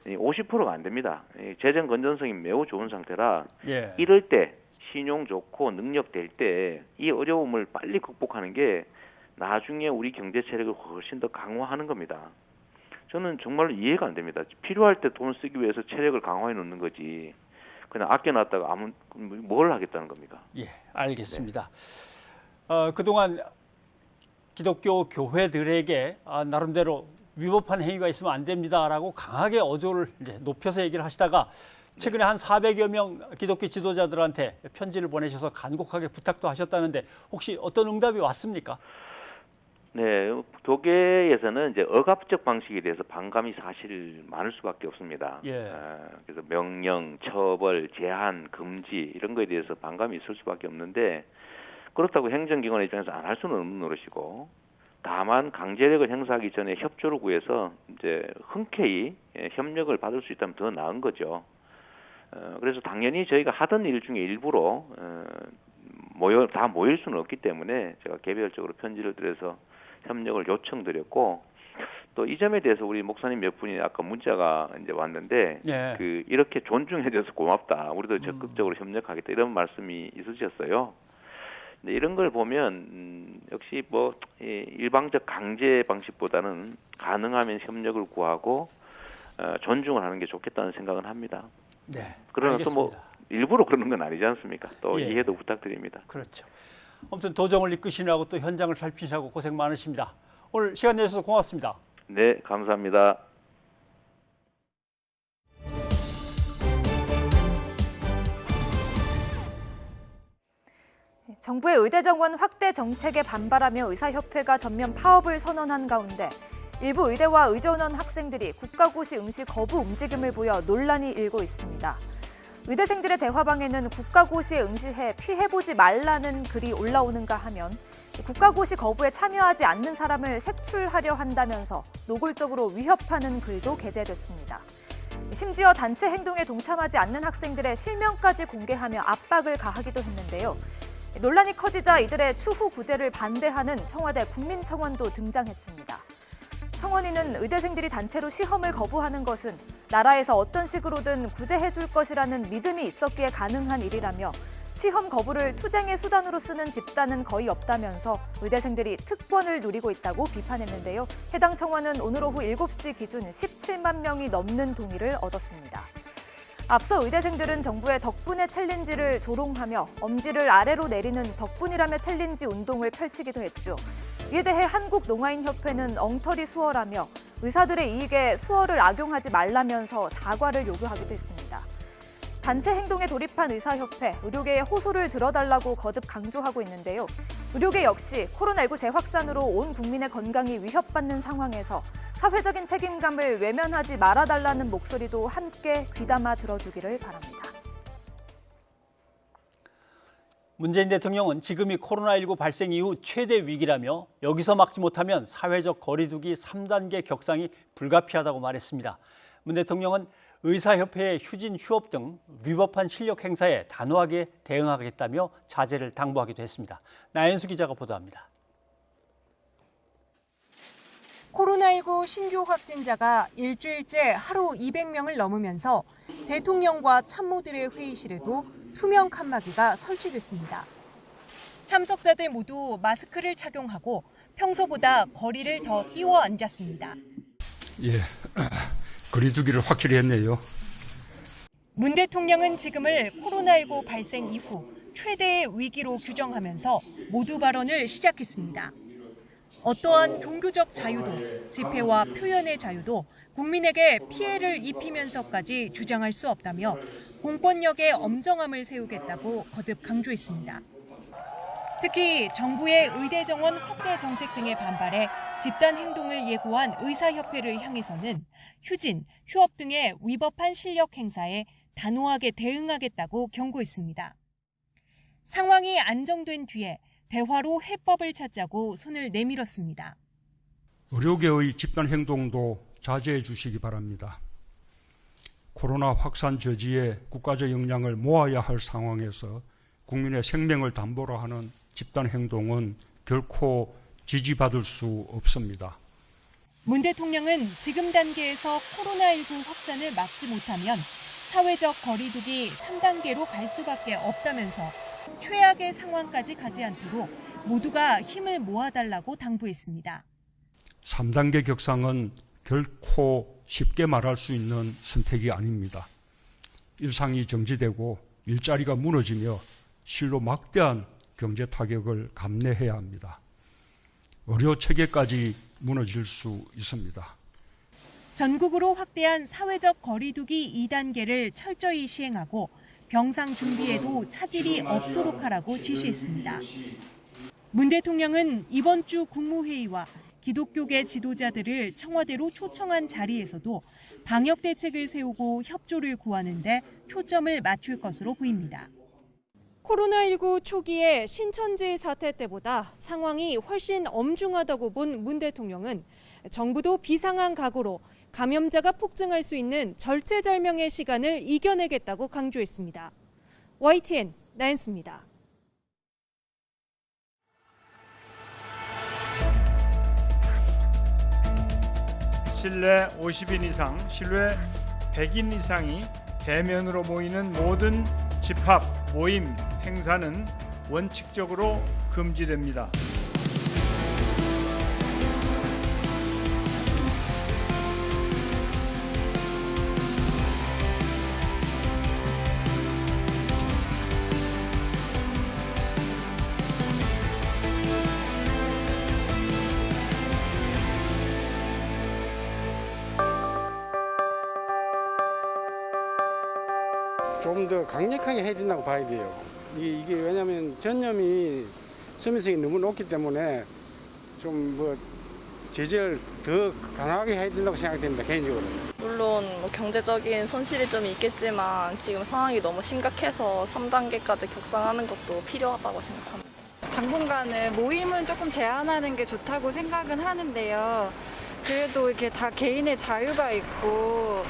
50%가 안 됩니다. 재정 건전성이 매우 좋은 상태라 이럴 때 신용 좋고 능력 될 때 이 어려움을 빨리 극복하는 게 나중에 우리 경제 체력을 훨씬 더 강화하는 겁니다. 저는 정말로 이해가 안 됩니다. 필요할 때 돈을 쓰기 위해서 체력을 강화해 놓는 거지, 그냥 아껴놨다가 뭘 하겠다는 겁니까? 예, 알겠습니다. 그동안 기독교 교회들에게 나름대로 위법한 행위가 있으면 안 됩니다라고 강하게 어조를 이제 높여서 얘기를 하시다가 최근에 한 400여 명 기독교 지도자들한테 편지를 보내셔서 간곡하게 부탁도 하셨다는데 혹시 어떤 응답이 왔습니까? 네, 교계에서는 이제 억압적 방식에 대해서 반감이 사실 많을 수밖에 없습니다. 그래서 명령, 처벌, 제한, 금지 이런 거에 대해서 반감이 있을 수밖에 없는데, 그렇다고 행정기관의 입장에서 안 할 수는 없는 노릇이고, 다만 강제력을 행사하기 전에 협조를 구해서 이제 흔쾌히 협력을 받을 수 있다면 더 나은 거죠. 그래서 당연히 저희가 하던 일 중에 일부러 다 모일 수는 없기 때문에 제가 개별적으로 편지를 드려서 협력을 요청드렸고, 또 이 점에 대해서 우리 목사님 몇 분이 아까 문자가 이제 왔는데 이렇게 존중해줘서 고맙다, 우리도 적극적으로 협력하겠다 이런 말씀이 있으셨어요. 근데 이런 걸 보면 역시 뭐 일방적 강제 방식보다는 가능하면 협력을 구하고 존중을 하는 게 좋겠다는 생각은 합니다. 네, 그러나 알겠습니다. 또 뭐 일부러 그러는 건 아니지 않습니까? 또 이해도 부탁드립니다. 그렇죠. 아무튼 도정을 이끄시느라고 또 현장을 살피시느라고 고생 많으십니다. 오늘 시간 내주셔서 고맙습니다. 네, 감사합니다. 정부의 의대 정원 확대 정책에 반발하며 의사협회가 전면 파업을 선언한 가운데 일부 의대와 의전원 학생들이 국가고시 응시 거부 움직임을 보여 논란이 일고 있습니다. 의대생들의 대화방에는 국가고시에 응시해 피해보지 말라는 글이 올라오는가 하면 국가고시 거부에 참여하지 않는 사람을 색출하려 한다면서 노골적으로 위협하는 글도 게재됐습니다. 심지어 단체 행동에 동참하지 않는 학생들의 실명까지 공개하며 압박을 가하기도 했는데요. 논란이 커지자 이들의 추후 구제를 반대하는 청와대 국민청원도 등장했습니다. 청원인은 의대생들이 단체로 시험을 거부하는 것은 나라에서 어떤 식으로든 구제해 줄 것이라는 믿음이 있었기에 가능한 일이라며 시험 거부를 투쟁의 수단으로 쓰는 집단은 거의 없다면서 의대생들이 특권을 누리고 있다고 비판했는데요. 해당 청원은 오늘 오후 7시 기준 17만 명이 넘는 동의를 얻었습니다. 앞서 의대생들은 정부의 덕분에 챌린지를 조롱하며 엄지를 아래로 내리는 덕분이라며 챌린지 운동을 펼치기도 했죠. 이에 대해 한국농아인협회는 엉터리 수어라며 의사들의 이익에 수어를 악용하지 말라면서 사과를 요구하기도 했습니다. 단체 행동에 돌입한 의사협회, 의료계의 호소를 들어달라고 거듭 강조하고 있는데요. 의료계 역시 코로나19 재확산으로 온 국민의 건강이 위협받는 상황에서 사회적인 책임감을 외면하지 말아달라는 목소리도 함께 귀담아 들어주기를 바랍니다. 문재인 대통령은 지금이 코로나19 발생 이후 최대 위기라며 여기서 막지 못하면 사회적 거리두기 3단계 격상이 불가피하다고 말했습니다. 문 대통령은 의사협회의 휴진, 휴업 등 위법한 실력 행사에 단호하게 대응하겠다며 자제를 당부하기도 했습니다. 나연수 기자가 보도합니다. 코로나19 신규 확진자가 일주일째 하루 200명을 넘으면서 대통령과 참모들의 회의실에도 투명 칸막이가 설치됐습니다. 참석자들 모두 마스크를 착용하고 평소보다 거리를 더 띄워 앉았습니다. 예, 거리두기를 확실히 했네요. 문 대통령은 지금을 코로나19 발생 이후 최대의 위기로 규정하면서 모두 발언을 시작했습니다. 어떠한 종교적 자유도 집회와 표현의 자유도 국민에게 피해를 입히면서까지 주장할 수 없다며 공권력의 엄정함을 세우겠다고 거듭 강조했습니다. 특히 정부의 의대 정원 확대 정책 등에 반발해 집단 행동을 예고한 의사협회를 향해서는 휴진, 휴업 등의 위법한 실력 행사에 단호하게 대응하겠다고 경고했습니다. 상황이 안정된 뒤에 대화로 해법을 찾자고 손을 내밀었습니다. 의료계의 집단 행동도 자제해 주시기 바랍니다. 코로나 확산 저지에 국가적 역량을 모아야 할 상황에서 국민의 생명을 담보로 하는 집단 행동은 결코 지지받을 수 없습니다. 문 대통령은 지금 단계에서 코로나19 확산을 막지 못하면 사회적 거리두기 3단계로 갈 수밖에 없다면서 최악의 상황까지 가지 않도록 모두가 힘을 모아달라고 당부했습니다. 3단계 격상은 결코 쉽게 말할 수 있는 선택이 아닙니다. 일상이 정지되고 일자리가 무너지며 실로 막대한 경제 타격을 감내해야 합니다. 의료 체계까지 무너질 수 있습니다. 전국으로 확대한 사회적 거리두기 2단계를 철저히 시행하고 병상 준비에도 차질이 없도록 하라고 지시했습니다. 문 대통령은 이번 주 국무회의와 기독교계 지도자들을 청와대로 초청한 자리에서도 방역 대책을 세우고 협조를 구하는 데 초점을 맞출 것으로 보입니다. 코로나19 초기의 신천지 사태 때보다 상황이 훨씬 엄중하다고 본 문 대통령은 정부도 비상한 각오로 감염자가 폭증할 수 있는 절체절명의 시간을 이겨내겠다고 강조했습니다. YTN 나연수입니다. 실내 50인 이상, 실외 100인 이상이 대면으로 모이는 모든 집합, 모임, 행사는 원칙적으로 금지됩니다. 좀 더 강력하게 해야 된다고 봐야 돼요. 이게 왜냐하면 전염이 수명성이 너무 높기 때문에 좀 제재를 더 강하게 해야 된다고 생각됩니다, 개인적으로. 물론 경제적인 손실이 좀 있겠지만 지금 상황이 너무 심각해서 3단계까지 격상하는 것도 필요하다고 생각합니다. 당분간은 모임은 조금 제한하는 게 좋다고 생각은 하는데요. 그래도 이렇게 다 개인의 자유가 있고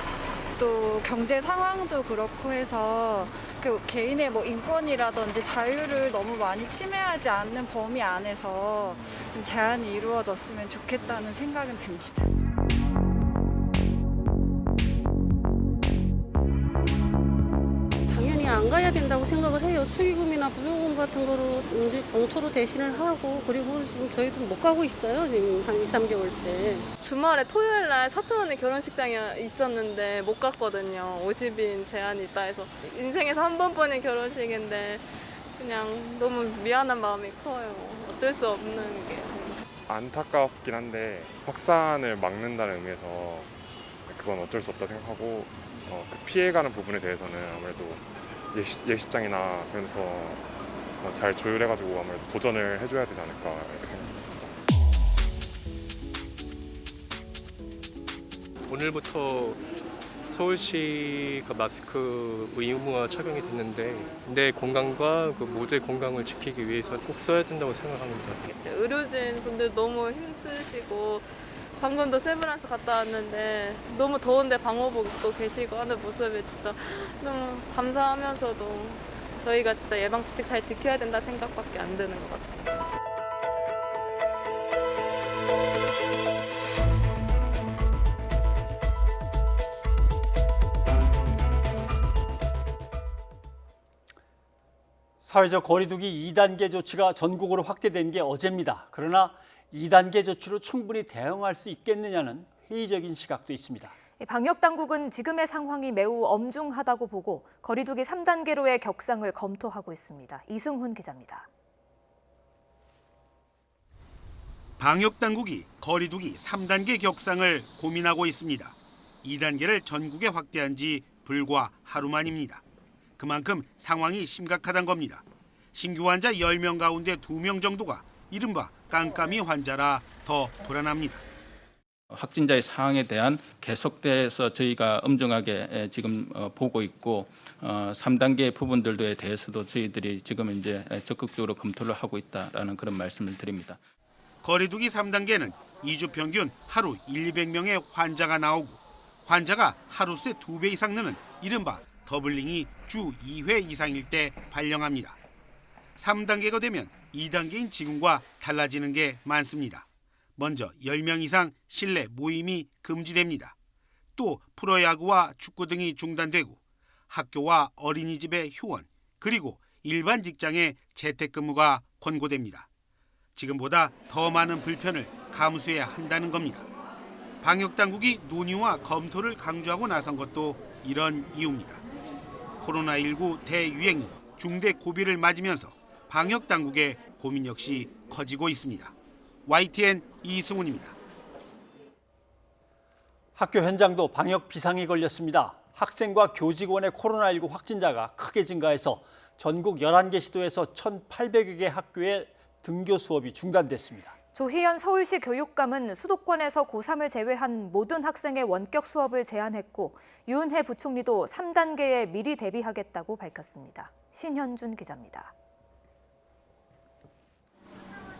또 경제 상황도 그렇고 해서 그 개인의 인권이라든지 자유를 너무 많이 침해하지 않는 범위 안에서 좀 제한이 이루어졌으면 좋겠다는 생각은 듭니다. 된다고 생각을 해요. 축의금이나 부조금 같은 거로 이제 봉투로 대신을 하고, 그리고 지금 저희도 못 가고 있어요. 지금 한 2, 3개월째. 주말에 토요일 날 사촌언니 결혼식장이 있었는데 못 갔거든요. 50인 제한이 있다 해서. 인생에서 한 번뿐인 결혼식인데 그냥 너무 미안한 마음이 커요. 어쩔 수 없는 게. 안타깝긴 한데 확산을 막는다는 의미에서 그건 어쩔 수 없다 생각하고 그 피해가는 부분에 대해서는 아무래도 예식장이나 그래서 잘 조율해가지고 아무래도 보전을 해줘야 되지 않을까 이렇게 생각했습니다. 오늘부터 서울시 마스크 의무화 적용이 됐는데 내 건강과 그 모두의 건강을 지키기 위해서 꼭 써야 된다고 생각합니다. 의료진 분들 너무 힘쓰시고 방금도 세브란스 갔다 왔는데 너무 더운데 방호복 입고 계시고 하는 모습이 진짜 너무 감사하면서도 저희가 진짜 예방수칙 잘 지켜야 된다 생각밖에 안 드는 것 같아요. 사회적 거리두기 2단계 조치가 전국으로 확대된 게 어제입니다. 그러나 2단계 조치로 충분히 대응할 수 있겠느냐는 회의적인 시각도 있습니다. 방역 당국은 지금의 상황이 매우 엄중하다고 보고 거리두기 3단계로의 격상을 검토하고 있습니다. 이승훈 기자입니다. 방역 당국이 거리두기 3단계 격상을 고민하고 있습니다. 2단계를 전국에 확대한 지 불과 하루 만입니다. 그만큼 상황이 심각하다는 겁니다. 신규 환자 10명 가운데 2명 정도가 이른바 깜깜이 환자라 더 불안합니다. 확진자의 상황에 대한 계속돼서 저희가 엄중하게 지금 보고 있고 3단계 부분들에 대해서도 저희들이 지금 이제 적극적으로 검토를 하고 있다라는 그런 말씀을 드립니다. 거리두기 3단계는 2주 평균 하루 200명의 환자가 나오고 환자가 하루 새 2배 이상 느는 이른바 더블링이 주 2회 이상일 때 발령합니다. 3단계가 되면 2단계인 지금과 달라지는 게 많습니다. 먼저 10명 이상 실내 모임이 금지됩니다. 또 프로야구와 축구 등이 중단되고 학교와 어린이집의 휴원 그리고 일반 직장의 재택근무가 권고됩니다. 지금보다 더 많은 불편을 감수해야 한다는 겁니다. 방역당국이 논의와 검토를 강조하고 나선 것도 이런 이유입니다. 코로나19 대유행이 중대 고비를 맞으면서 방역당국의 고민 역시 커지고 있습니다. YTN 이승훈입니다. 학교 현장도 방역 비상이 걸렸습니다. 학생과 교직원의 코로나19 확진자가 크게 증가해서 전국 11개 시도에서 1,800여 개 학교의 등교 수업이 중단됐습니다. 조희연 서울시 교육감은 수도권에서 고3을 제외한 모든 학생의 원격 수업을 제한했고 유은혜 부총리도 3단계에 미리 대비하겠다고 밝혔습니다. 신현준 기자입니다.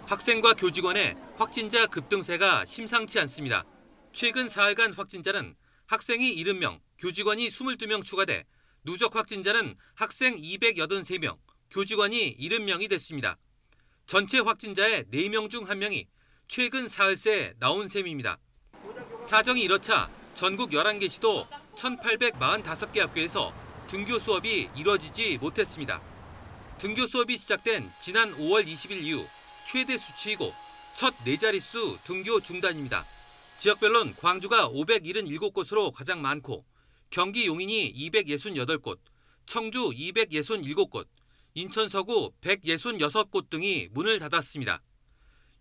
학생과 교직원의 확진자 급등세가 심상치 않습니다. 최근 4일간 확진자는 학생이 70명, 교직원이 22명 추가돼 누적 확진자는 학생 283명, 교직원이 70명이 됐습니다. 전체 확진자의 4명 중 1명이 최근 사흘 새 나온 셈입니다. 사정이 이렇자 전국 11개 시도 1,845개 학교에서 등교 수업이 이뤄지지 못했습니다. 등교 수업이 시작된 지난 5월 20일 이후 최대 수치이고 첫 4자릿수 등교 중단입니다. 지역별론 광주가 577곳으로 가장 많고 경기 용인이 268곳, 청주 267곳, 인천 서구 166곳 등이 문을 닫았습니다.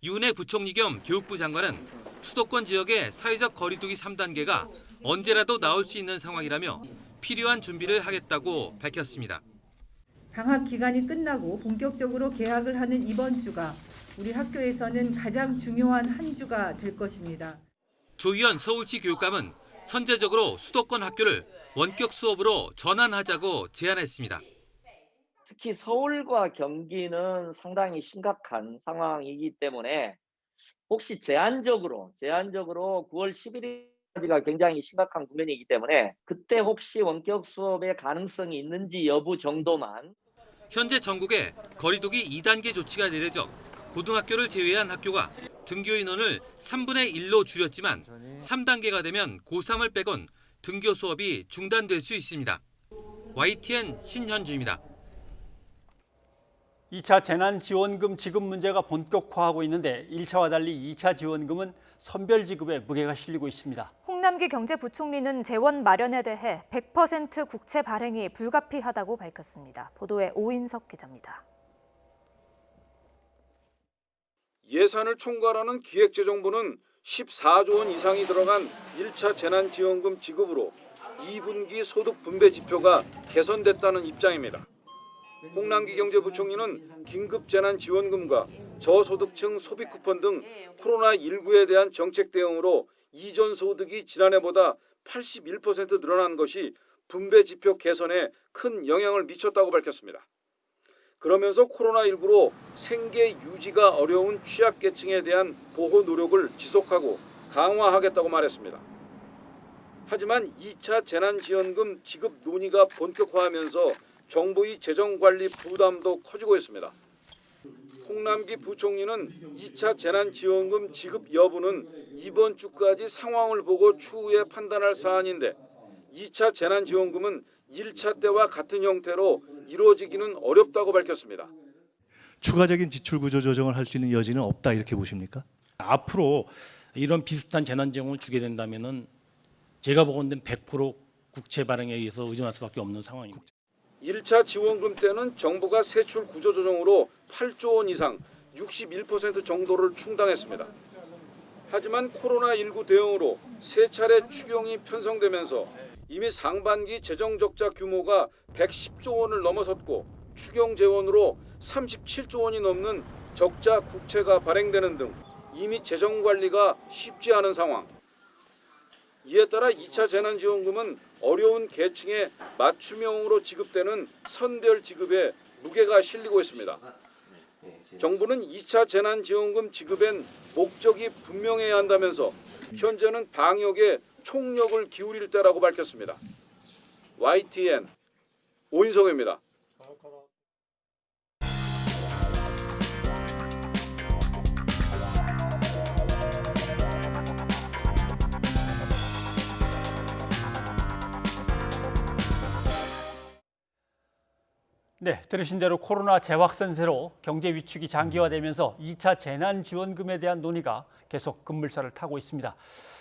유은혜 부총리 겸 교육부 장관은 수도권 지역의 사회적 거리두기 3단계가 언제라도 나올 수 있는 상황이라며 필요한 준비를 하겠다고 밝혔습니다. 방학 기간이 끝나고 본격적으로 개학을 하는 이번 주가 우리 학교에서는 가장 중요한 한 주가 될 것입니다. 조희연 서울시 교육감은 선제적으로 수도권 학교를 원격 수업으로 전환하자고 제안했습니다. 특히 서울과 경기는 상당히 심각한 상황이기 때문에 혹시 제한적으로 9월 11일까지가 굉장히 심각한 국면이기 때문에 그때 혹시 원격 수업의 가능성이 있는지 여부 정도만. 현재 전국에 거리두기 2단계 조치가 내려져 고등학교를 제외한 학교가 등교 인원을 3분의 1로 줄였지만 3단계가 되면 고3을 빼곤 등교 수업이 중단될 수 있습니다. YTN 신현주입니다. 2차 재난지원금 지급 문제가 본격화하고 있는데 1차와 달리 2차 지원금은 선별 지급에 무게가 실리고 있습니다. 홍남기 경제부총리는 재원 마련에 대해 100% 국채 발행이 불가피하다고 밝혔습니다. 보도에 오인석 기자입니다. 예산을 총괄하는 기획재정부는 14조 원 이상이 들어간 1차 재난지원금 지급으로 2분기 소득 분배 지표가 개선됐다는 입장입니다. 홍남기 경제부총리는 긴급재난지원금과 저소득층 소비 쿠폰 등 코로나19에 대한 정책 대응으로 이전 소득이 지난해보다 81% 늘어난 것이 분배 지표 개선에 큰 영향을 미쳤다고 밝혔습니다. 그러면서 코로나19로 생계 유지가 어려운 취약계층에 대한 보호 노력을 지속하고 강화하겠다고 말했습니다. 하지만 2차 재난지원금 지급 논의가 본격화하면서 정부의 재정관리 부담도 커지고 있습니다. 홍남기 부총리는 2차 재난지원금 지급 여부는 이번 주까지 상황을 보고 추후에 판단할 사안인데 2차 재난지원금은 1차 때와 같은 형태로 이루어지기는 어렵다고 밝혔습니다. 추가적인 지출 구조 조정을 할 수 있는 여지는 없다 이렇게 보십니까? 앞으로 이런 비슷한 재난지원금을 주게 된다면은 제가 보건대는 100% 국채 발행에 의해서 의존할 수밖에 없는 상황입니다. 1차 지원금 때는 정부가 세출 구조 조정으로 8조 원 이상 61% 정도를 충당했습니다. 하지만 코로나19 대응으로 세 차례 추경이 편성되면서 이미 상반기 재정 적자 규모가 110조 원을 넘어섰고 추경 재원으로 37조 원이 넘는 적자 국채가 발행되는 등 이미 재정 관리가 쉽지 않은 상황. 이에 따라 2차 재난지원금은 어려운 계층에 맞춤형으로 지급되는 선별 지급에 무게가 실리고 있습니다. 정부는 2차 재난지원금 지급엔 목적이 분명해야 한다면서 현재는 방역에 총력을 기울일 때라고 밝혔습니다. YTN 오인성입니다. 네, 들으신 대로 코로나 재확산세로 경제 위축이 장기화되면서 2차 재난지원금에 대한 논의가 계속 급물살을 타고 있습니다.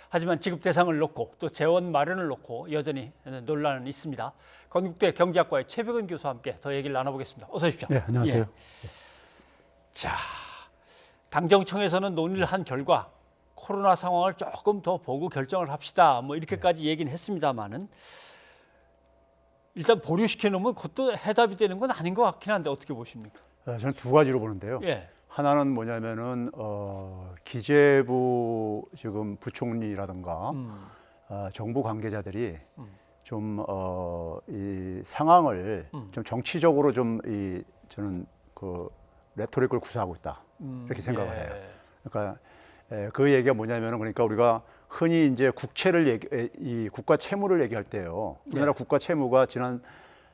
하지만 지급 대상을 놓고 또 재원 마련을 놓고 여전히 논란은 있습니다. 건국대 경제학과의 최백은 교수와 함께 더 얘기를 나눠보겠습니다. 어서 오십시오. 네, 안녕하세요. 예. 자, 당정청에서는 논의를 한 결과 코로나 상황을 조금 더 보고 결정을 합시다. 뭐 이렇게까지 얘기는 했습니다만은 일단 보류시켜 놓으면 그것도 해답이 되는 건 아닌 것 같긴 한데 어떻게 보십니까? 저는 두 가지로 보는데요. 예. 하나는 뭐냐면은 기재부 지금 부총리라든가 정부 관계자들이 좀 이 상황을 좀 정치적으로 좀 저는 그 레토릭을 구사하고 있다 이렇게 생각을 해요. 그러니까 그 얘기가 뭐냐면은 그러니까 우리가 흔히 이제 국채를 이 국가 채무를 얘기할 때요. 우리나라 국가 채무가 지난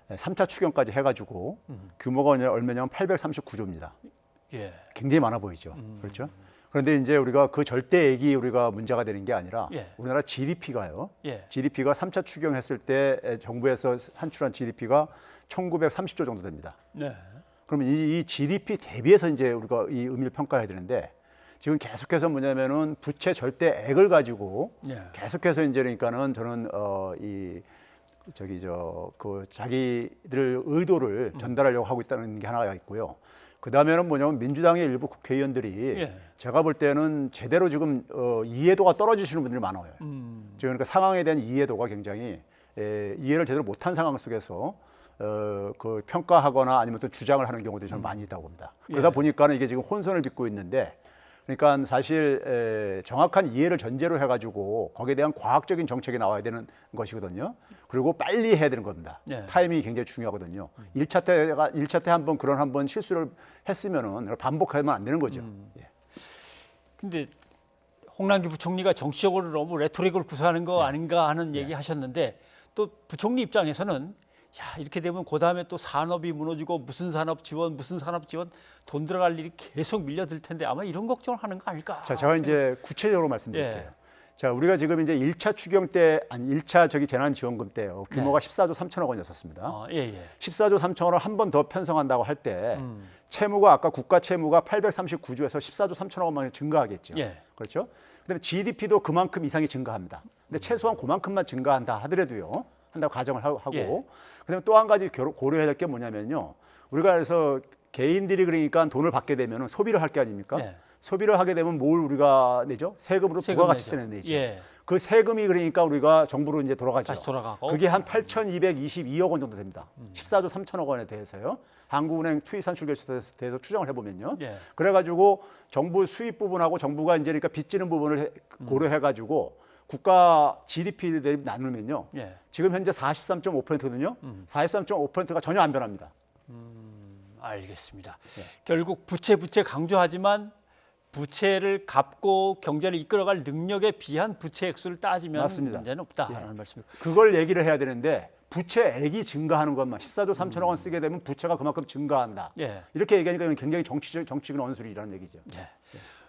3차 추경까지 해가지고 규모가 얼마냐면 839조입니다. 예. 굉장히 많아 보이죠. 그렇죠? 그런데 이제 우리가 그 절대액이 우리가 문제가 되는 게 아니라 우리나라 GDP가요. GDP가 3차 추경했을 때 정부에서 산출한 GDP가 1930조 정도 됩니다. 네. 그러면 이 GDP 대비해서 이제 우리가 이 의미를 평가해야 되는데 지금 계속해서 뭐냐면은 부채 절대액을 가지고 계속해서 이제 그러니까는 저는 그 자기들 의도를 전달하려고 하고 있다는 게 하나가 있고요. 그 다음에는 뭐냐면 민주당의 일부 국회의원들이 제가 볼 때는 제대로 지금 이해도가 떨어지시는 분들이 많아요. 지금 그러니까 상황에 대한 이해도가 굉장히 이해를 제대로 못한 상황 속에서 그 평가하거나 아니면 또 주장을 하는 경우들이 좀 많이 있다고 봅니다. 그러다 보니까는 이게 지금 혼선을 빚고 있는데. 그러니까 사실 정확한 이해를 전제로 해가지고 거기에 대한 과학적인 정책이 나와야 되는 것이거든요. 그리고 빨리 해야 되는 겁니다. 타이밍이 굉장히 중요하거든요. 1차 때 한번 그런 한번 실수를 했으면은 반복하면 안 되는 거죠. 근데 홍남기 부총리가 정치적으로 너무 레토릭을 구사하는 거 아닌가 하는 얘기 하셨는데 또 부총리 입장에서는 야, 이렇게 되면 그다음에 또 산업이 무너지고 무슨 산업 지원 돈 들어갈 일이 계속 밀려들 텐데 아마 이런 걱정을 하는 거 아닐까? 자, 제가 이제 구체적으로 말씀드릴게요. 자, 우리가 지금 이제 1차 추경 때, 아니 1차 재난지원금 때요. 규모가 14조 3천억 원이었습니다. 14조 3천억 원을 한 번 더 편성한다고 할 때 채무가 아까 국가 채무가 839조에서 14조 3천억 원만 증가하겠죠. 그렇죠? 그다음에 GDP도 그만큼 이상이 증가합니다. 근데 최소한 그만큼만 증가한다 하더라도요. 한다고 가정을 하고 그다음에 또 한 가지 고려해야 될 게 뭐냐면요. 우리가 그래서 개인들이 그러니까 돈을 받게 되면 소비를 할 게 아닙니까? 소비를 하게 되면 뭘 우리가 내죠? 세금으로 부가가치세는 내죠. 그 세금이 그러니까 우리가 정부로 이제 돌아가죠. 다시 돌아가고. 그게 한 8,222억 원 정도 됩니다. 14조 3천억 원에 대해서요. 한국은행 투입산출결제에 대해서 추정을 해보면요. 그래가지고 정부 수입 부분하고 정부가 이제 그러니까 빚지는 부분을 고려해가지고 국가 GDP 대비 나누면요. 지금 현재 43.5%거든요. 43.5%가 전혀 안 변합니다. 알겠습니다. 결국 부채 강조하지만 부채를 갚고 경제를 이끌어갈 능력에 비한 부채 액수를 따지면 맞습니다. 문제는 없다라는 말씀입니다. 그걸 얘기를 해야 되는데 부채액이 증가하는 것만 14조 3천억 원 쓰게 되면 부채가 그만큼 증가한다. 이렇게 얘기하니까 이건 굉장히 정치적인 언술이라는 얘기죠.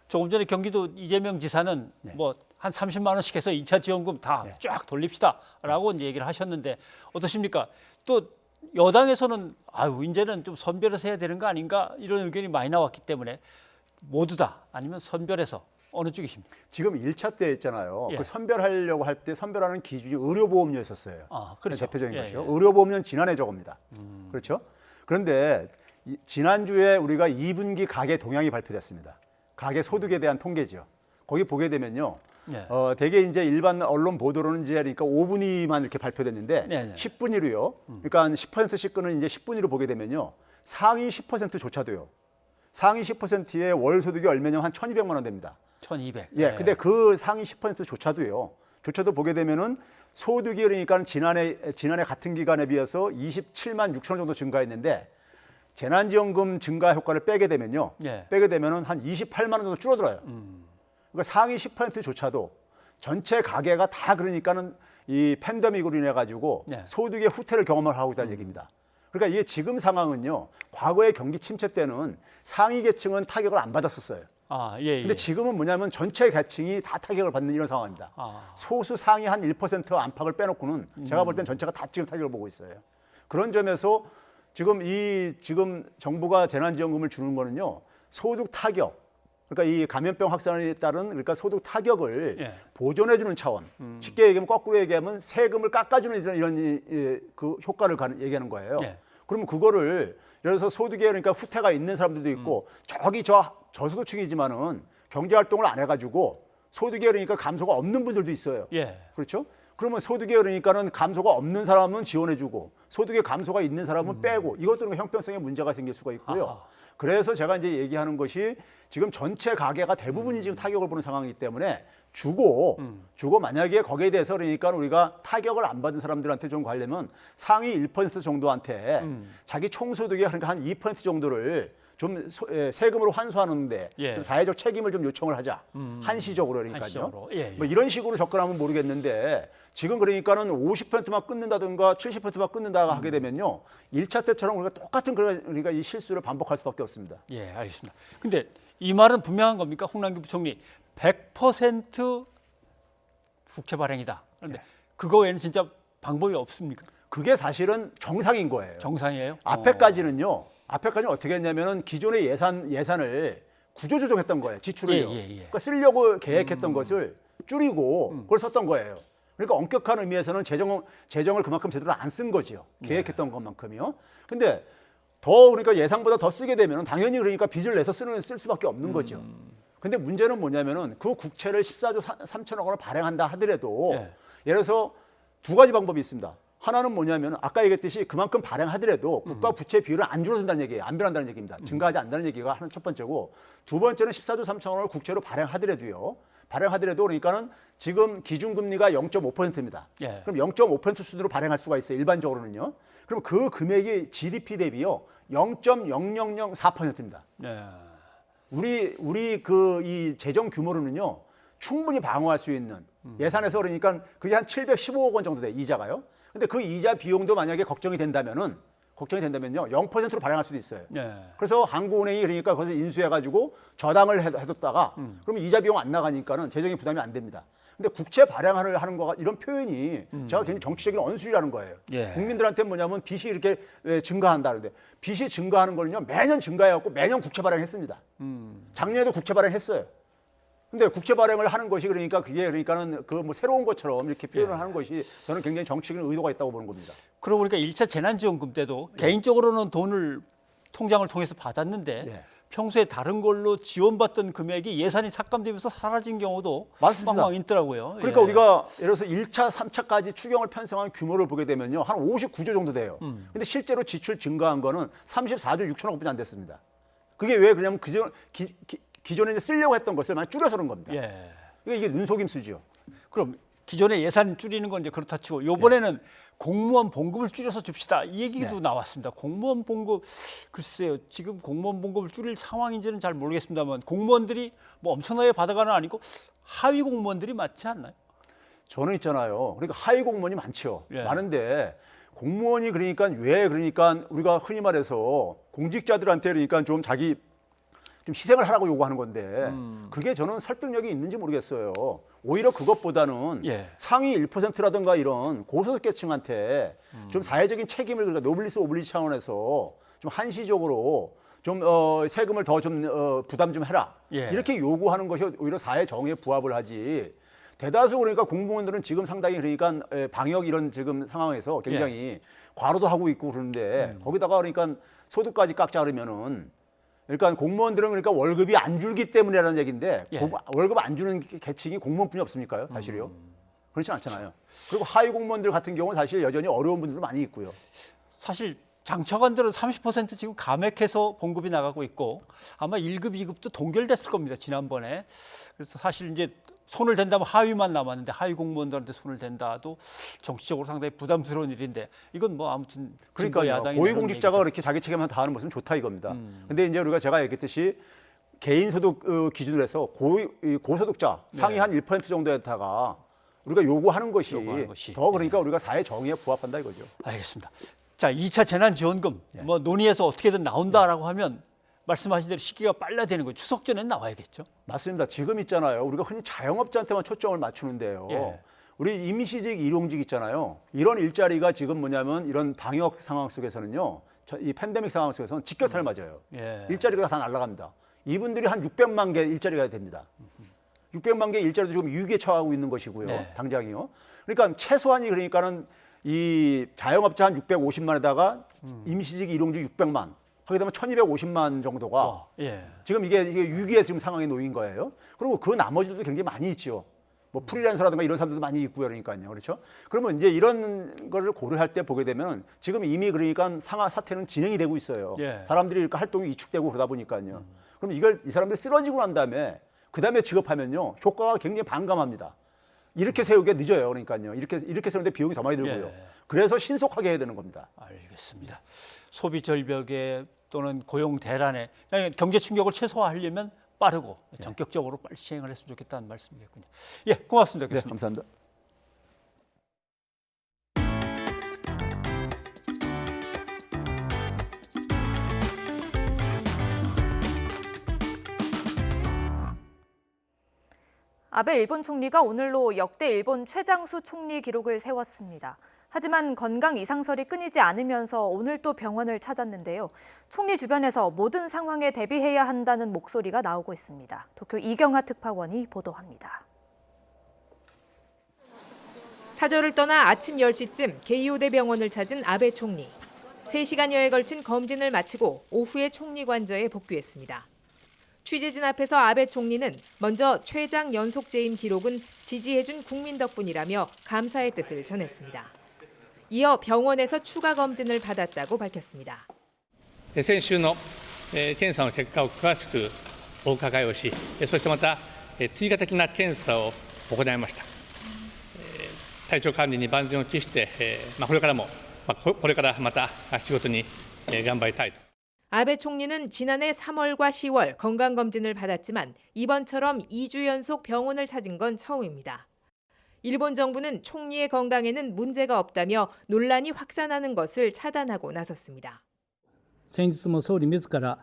조금 전에 경기도 이재명 지사는 뭐 한 30만 원씩 해서 2차 지원금 다 쫙 돌립시다라고 이제 얘기를 하셨는데 어떠십니까? 또 여당에서는 아유 이제는 좀 선별해서 해야 되는 거 아닌가 이런 의견이 많이 나왔기 때문에 모두 다 아니면 선별해서 어느 쪽이십니까? 지금 1차 때 있잖아요. 그 선별하려고 할 때 선별하는 기준이 의료보험료였었어요. 그렇죠. 대표적인 것이요. 의료보험료는 지난해 저겁니다. 그렇죠? 그런데 지난주에 우리가 2분기 가계 동향이 발표됐습니다. 가계 소득에 대한 통계죠. 거기 보게 되면요. 대개 이제 일반 언론 보도로는 이제 그러니까 5분위만 이렇게 발표됐는데 10분위로요. 그러니까 한 10%씩 끄는 이제 10분위로 보게 되면요. 상위 10%조차도요. 상위 10%의 월 소득이 얼마냐면 한 1,200만 원 됩니다. 1,200. 근데 그 상위 10%조차도요. 보게 되면은 소득이 그러니까 지난해 같은 기간에 비해서 27만 6천 원 정도 증가했는데 재난지원금 증가 효과를 빼게 되면요. 빼게 되면은 한 28만 원 정도 줄어들어요. 그러니까 상위 10%조차도 전체 가계가 다 그러니까는 이 팬데믹으로 인해 가지고 소득의 후퇴를 경험을 하고 있다는 얘기입니다. 그러니까 이게 지금 상황은요. 과거의 경기 침체 때는 상위 계층은 타격을 안 받았었어요. 근데 지금은 뭐냐면 전체 계층이 다 타격을 받는 이런 상황입니다. 소수 상위 한 1% 안팎을 빼놓고는 제가 볼 땐 전체가 다 지금 타격을 보고 있어요. 그런 점에서 지금 정부가 재난지원금을 주는 거는요. 소득 타격, 그러니까 이 감염병 확산에 따른 그러니까 소득 타격을 보존해주는 차원. 쉽게 얘기하면 거꾸로 얘기하면 세금을 깎아주는 이런 그 효과를 얘기하는 거예요. 그러면 그거를 예를 들어서 소득에 그러니까 후퇴가 있는 사람들도 있고 저기 저소득층이지만은 경제 활동을 안 해가지고 소득에 그러니까 감소가 없는 분들도 있어요. 그렇죠? 그러면 소득에 그러니까는 감소가 없는 사람은 지원해주고 소득에 감소가 있는 사람은 빼고 이것들은 형평성에 문제가 생길 수가 있고요. 그래서 제가 이제 얘기하는 것이 지금 전체 가계가 대부분이 지금 타격을 보는 상황이기 때문에 주고 만약에 거기에 대해서 그러니까 우리가 타격을 안 받은 사람들한테 좀 가려면 상위 1% 정도한테 자기 총소득의 그러니까 한 2% 정도를 좀 세금으로 환수하는데 좀 사회적 책임을 좀 요청을 하자. 한시적으로 그러니까요. 뭐 이런 식으로 접근하면 모르겠는데 지금 그러니까는 50%만 끊는다든가 70%만 끊는다 하게 되면요. 1차 때처럼 우리가 똑같은 그러니까 이 실수를 반복할 수밖에 없습니다. 알겠습니다. 근데 이 말은 분명한 겁니까? 홍남기 부총리 100% 국채 발행이다. 그런데 그거 외에는 진짜 방법이 없습니까? 그게 사실은 정상인 거예요. 정상이에요? 앞에까지는 어떻게 했냐면은 기존의 예산을 구조조정했던 거예요. 지출을요. 그러니까 쓰려고 계획했던 것을 줄이고 그걸 썼던 거예요. 그러니까 엄격한 의미에서는 재정을 그만큼 제대로 안 쓴 거지요. 계획했던 것만큼이요. 근데 그러니까 예상보다 더 쓰게 되면 당연히 그러니까 빚을 내서 쓸 수밖에 없는 거죠. 근데 문제는 뭐냐면은 그 국채를 14조 3천억 원을 발행한다 하더라도 예를 들어서 두 가지 방법이 있습니다. 하나는 뭐냐면 아까 얘기했듯이 그만큼 발행하더라도 국가 부채 비율은 안 줄어든다는 얘기예요. 안 변한다는 얘기입니다. 증가하지 않는다는 얘기가 하나 첫 번째고 두 번째는 14조 3천억 원을 국채로 발행하더라도 그러니까는 지금 기준금리가 0.5%입니다. 그럼 0.5% 수준으로 발행할 수가 있어요. 일반적으로는요. 그럼 그 금액이 GDP 대비요 0.0004%입니다. 우리 이 재정 규모로는요 충분히 방어할 수 있는 예산에서 그러니까 그게 한 715억 원 정도 돼 이자가요. 근데 그 이자 비용도 만약에 걱정이 된다면요 0%로 발행할 수도 있어요. 그래서 한국은행이 그러니까 거기서 인수해가지고 저당을 해뒀다가 그러면 이자 비용 안 나가니까는 재정의 부담이 안 됩니다. 근데 국채 발행을 하는 거가 이런 표현이 제가 굉장히 정치적인 언술이라는 거예요. 예. 국민들한테 뭐냐면 빚이 이렇게 증가한다는데 빚이 증가하는 거는요 매년 증가해갖고 매년 국채 발행했습니다. 작년에도 국채 발행했어요. 근데 국채 발행을 하는 것이 그러니까 그게 그러니까는 그 뭐 새로운 것처럼 이렇게 표현을 하는 것이 저는 굉장히 정치적인 의도가 있다고 보는 겁니다. 그러고 보니까 1차 재난지원금 때도 개인적으로는 돈을 통장을 통해서 받았는데 평소에 다른 걸로 지원받던 금액이 예산이 삭감되면서 사라진 경우도 맞습니다. 빵빵 있더라고요. 그러니까 우리가 예를 들어서 1차, 3차까지 추경을 편성한 규모를 보게 되면요. 한 59조 정도 돼요. 근데 실제로 지출 증가한 거는 34조 6천억뿐이 안 됐습니다. 그게 왜 그러냐면 기존에 이제 쓰려고 했던 것을 많이 줄여서 그런 겁니다. 예. 이게 눈속임수죠. 그럼 기존에 예산 줄이는 건 이제 그렇다 치고 이번에는 공무원 봉급을 줄여서 줍시다. 이 얘기도 나왔습니다. 공무원 봉급 글쎄요. 지금 공무원 봉급을 줄일 상황인지는 잘 모르겠습니다만 공무원들이 뭐 엄청나게 받아가는 아니고 하위 공무원들이 많지 않나요? 저는 있잖아요. 그러니까 하위 공무원이 많죠. 예. 많은데 공무원이 그러니까 왜 그러니까 우리가 흔히 말해서 공직자들한테 그러니까 좀 자기 좀 희생을 하라고 요구하는 건데 그게 저는 설득력이 있는지 모르겠어요. 오히려 그것보다는 상위 1%라든가 이런 고소득계층한테 좀 사회적인 책임을 그러니까 노블리스 오블리주 차원에서 좀 한시적으로 좀 세금을 더 좀 부담 좀 해라. 이렇게 요구하는 것이 오히려 사회 정의에 부합을 하지. 대다수 그러니까 공무원들은 지금 상당히 그러니까 방역 이런 지금 상황에서 굉장히 과로도 하고 있고 그러는데 거기다가 그러니까 소득까지 깎자 그러면은 그러니까 공무원들은 그러니까 월급이 안 줄기 때문이라는 얘기인데 월급 안 주는 계층이 공무원뿐이 없습니까요? 사실이요. 그렇지 않잖아요. 그리고 하위 공무원들 같은 경우는 사실 여전히 어려운 분들도 많이 있고요. 사실 장차관들은 30% 지금 감액해서 봉급이 나가고 있고 아마 1급, 2급도 동결됐을 겁니다. 지난번에. 그래서 사실 이제 손을 댄다면 하위만 남았는데 하위 공무원들한테 손을 댄다도 정치적으로 상당히 부담스러운 일인데 이건 뭐 아무튼 그러니까 고위공직자가 그렇게 자기 책임만 다하는 모습은 좋다 이겁니다. 근데 이제 우리가 제가 얘기했듯이 개인소득 기준으로 해서 고소득자 상위 한 1% 정도에다가 우리가 요구하는 것이 더 그러니까 우리가 사회 정의에 부합한다 이거죠. 알겠습니다. 자, 2차 재난지원금 뭐 논의해서 어떻게든 나온다라고 하면 말씀하신 대로 시기가 빨라야 되는 거예요. 추석 전엔 나와야겠죠. 맞습니다. 지금 있잖아요. 우리가 흔히 자영업자한테만 초점을 맞추는데요. 우리 임시직, 일용직 있잖아요. 이런 일자리가 지금 뭐냐면 이런 방역 상황 속에서는요. 이 팬데믹 상황 속에서는 직격탄을 맞아요. 일자리가 다 날아갑니다. 이분들이 한 600만 개 일자리가 됩니다. 600만 개 일자리도 지금 위기에 처하고 있는 것이고요. 당장이요. 그러니까 최소한이 그러니까는 이 자영업자 한 650만에다가 임시직, 일용직 600만. 하게 되면 1250만 정도가 지금 이게 위기의 지금 상황에 놓인 거예요. 그리고 그 나머지들도 굉장히 많이 있죠. 뭐 프리랜서라든가 이런 사람들도 많이 있고요. 그러니까요. 그렇죠? 그러면 이제 이런 거를 고려할 때 보게 되면 지금 이미 그러니까 사태는 진행이 되고 있어요. 사람들이 이렇게 활동이 위축되고 그러다 보니까요. 그럼 이 사람들이 쓰러지고 난 다음에 그 다음에 지급하면요. 효과가 굉장히 반감합니다. 이렇게 세우기가 늦어요. 그러니까요. 이렇게 세우는데 비용이 더 많이 들고요. 그래서 신속하게 해야 되는 겁니다. 알겠습니다. 소비 절벽에 또는 고용 대란에 경제 충격을 최소화하려면 빠르고 전격적으로 빨리 시행을 했으면 좋겠다는 말씀이겠군요. 예, 고맙습니다. 교수님. 네, 감사합니다. 아베 일본 총리가 오늘로 역대 일본 최장수 총리 기록을 세웠습니다. 하지만 건강 이상설이 끊이지 않으면서 오늘 또 병원을 찾았는데요. 총리 주변에서 모든 상황에 대비해야 한다는 목소리가 나오고 있습니다. 도쿄 이경하 특파원이 보도합니다. 사저를 떠나 아침 10시쯤 게이오대 병원을 찾은 아베 총리. 3시간여에 걸친 검진을 마치고 오후에 총리 관저에 복귀했습니다. 취재진 앞에서 아베 총리는 먼저 최장 연속 재임 기록은 지지해준 국민 덕분이라며 감사의 뜻을 전했습니다. 이어 병원에서 추가 검진을 받았다고 밝혔습니다. 先週の検査の結果を詳しくお伺いをし、そしてまた追加的な検査を行いました。体調管理に万全を期して、これからまた仕事に頑張りたいと。 아베 총리는 지난해 3월과 10월 건강검진을 받았지만 이번처럼 2주 연속 병원을 찾은 건 처음입니다. 일본 정부는 총리의 건강에는 문제가 없다며 논란이 확산하는 것을 차단하고 나섰습니다. 先日も総理自ら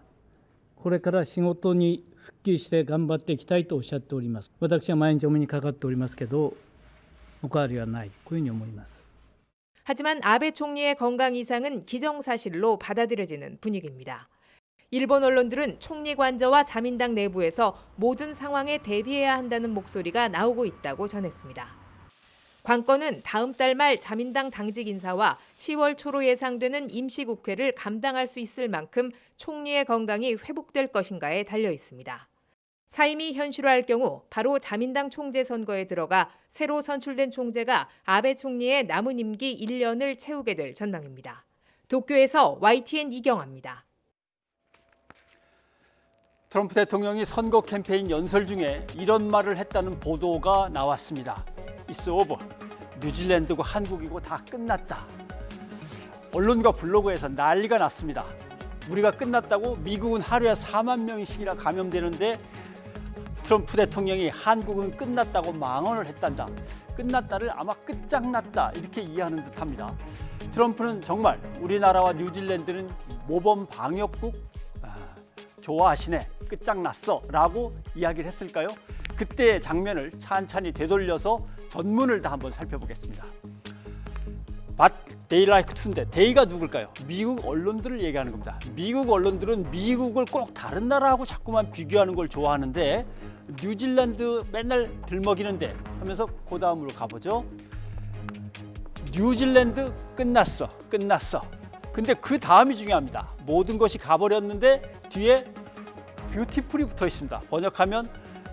これから仕事に復帰して頑張っていきたいとおっしゃっております。私は毎日お目にかかっておりますけど、お変わりはない、こういうふうに思います。 하지만 아베 총리의 건강 이상은 기정사실로 받아들여지는 분위기입니다. 일본 언론들은 총리 관저와 자민당 내부에서 모든 상황에 대비해야 한다는 목소리가 나오고 있다고 전했습니다. 관건은 다음 달 말 자민당 당직 인사와 10월 초로 예상되는 임시국회를 감당할 수 있을 만큼 총리의 건강이 회복될 것인가에 달려 있습니다. 사임이 현실화할 경우 바로 자민당 총재 선거에 들어가 새로 선출된 총재가 아베 총리의 남은 임기 1년을 채우게 될 전망입니다. 도쿄에서 YTN 이경아입니다. 트럼프 대통령이 선거 캠페인 연설 중에 이런 말을 했다는 보도가 나왔습니다. It's over. 뉴질랜드고 한국이고 다 끝났다. 언론과 블로그에서 난리가 났습니다. 우리가 끝났다고 미국은 하루에 4만 명씩이나 감염되는데 트럼프 대통령이 한국은 끝났다고 망언을 했단다. 끝났다를 아마 끝장났다 이렇게 이해하는 듯합니다. 트럼프는 정말 우리나라와 뉴질랜드는 모범 방역국 좋아하시네, 끝장났어 라고 이야기를 했을까요? 그때의 장면을 찬찬히 되돌려서 전문을 다 한번 살펴보겠습니다. They like to인데 they가 누굴까요? 미국 언론들을 얘기하는 겁니다. 미국 언론들은 미국을 꼭 다른 나라하고 자꾸만 비교하는 걸 좋아하는데 뉴질랜드 맨날 들먹이는데 하면서 그 다음으로 가보죠. 뉴질랜드 끝났어. 근데 그 다음이 중요합니다. 모든 것이 가버렸는데 뒤에 뷰티풀이 붙어 있습니다. 번역하면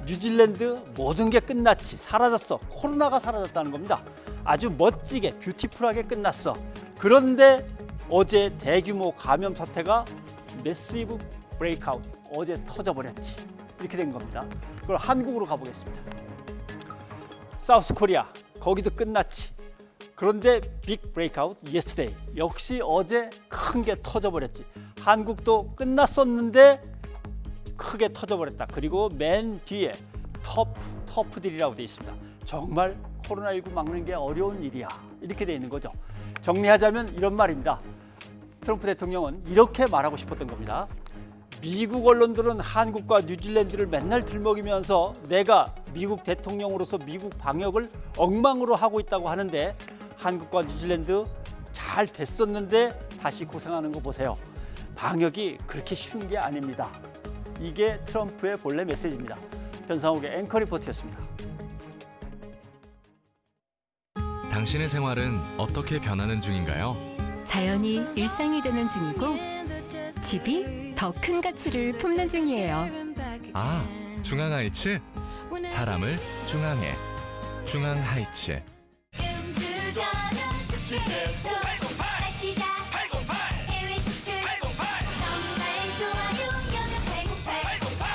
뉴질랜드 모든 게 끝났지, 사라졌어. 코로나가 사라졌다는 겁니다. 아주 멋지게 뷰티풀하게 끝났어. 그런데 어제 대규모 감염 사태가 매시브 브레이크아웃, 어제 터져버렸지. 이렇게 된 겁니다. 그럼 한국으로 가보겠습니다. 사우스 코리아, 거기도 끝났지. 그런데 빅 브레이크아웃 yesterday, 역시 어제 큰 게 터져버렸지. 한국도 끝났었는데 크게 터져버렸다. 그리고 맨 뒤에 터프들이라고 되어 있습니다. 정말 코로나19 막는 게 어려운 일이야. 이렇게 되어 있는 거죠. 정리하자면 이런 말입니다. 트럼프 대통령은 이렇게 말하고 싶었던 겁니다. 미국 언론들은 한국과 뉴질랜드를 맨날 들먹이면서 내가 미국 대통령으로서 미국 방역을 엉망으로 하고 있다고 하는데 한국과 뉴질랜드 잘 됐었는데 다시 고생하는 거 보세요. 방역이 그렇게 쉬운 게 아닙니다. 이게 트럼프의 본래 메시지입니다. 변상욱의 앵커 리포트였습니다. 당신의 생활은 어떻게 변하는 중인가요? 자연이 일상이 되는 중이고 집이 더 큰 가치를 품는 중이에요. 아, 중앙하이츠? 사람을 중앙에. 중앙하이츠.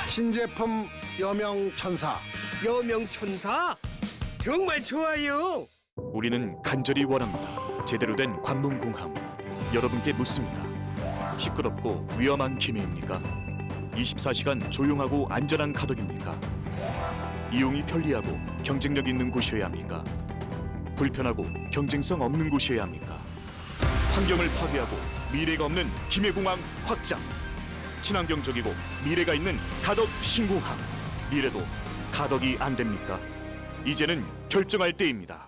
신제품 여명천사. 여명천사? 정말 좋아요. 우리는 간절히 원합니다. 제대로 된 관문공항. 여러분께 묻습니다. 시끄럽고 위험한 기회입니까? 24시간 조용하고 안전한 가덕입니까? 이용이 편리하고 경쟁력 있는 곳이어야 합니까? 불편하고 경쟁성 없는 곳이어야 합니까? 환경을 파괴하고 미래가 없는 김해공항 확장. 친환경적이고 미래가 있는 가덕 신공항. 미래도 가덕이 안 됩니까? 이제는 결정할 때입니다.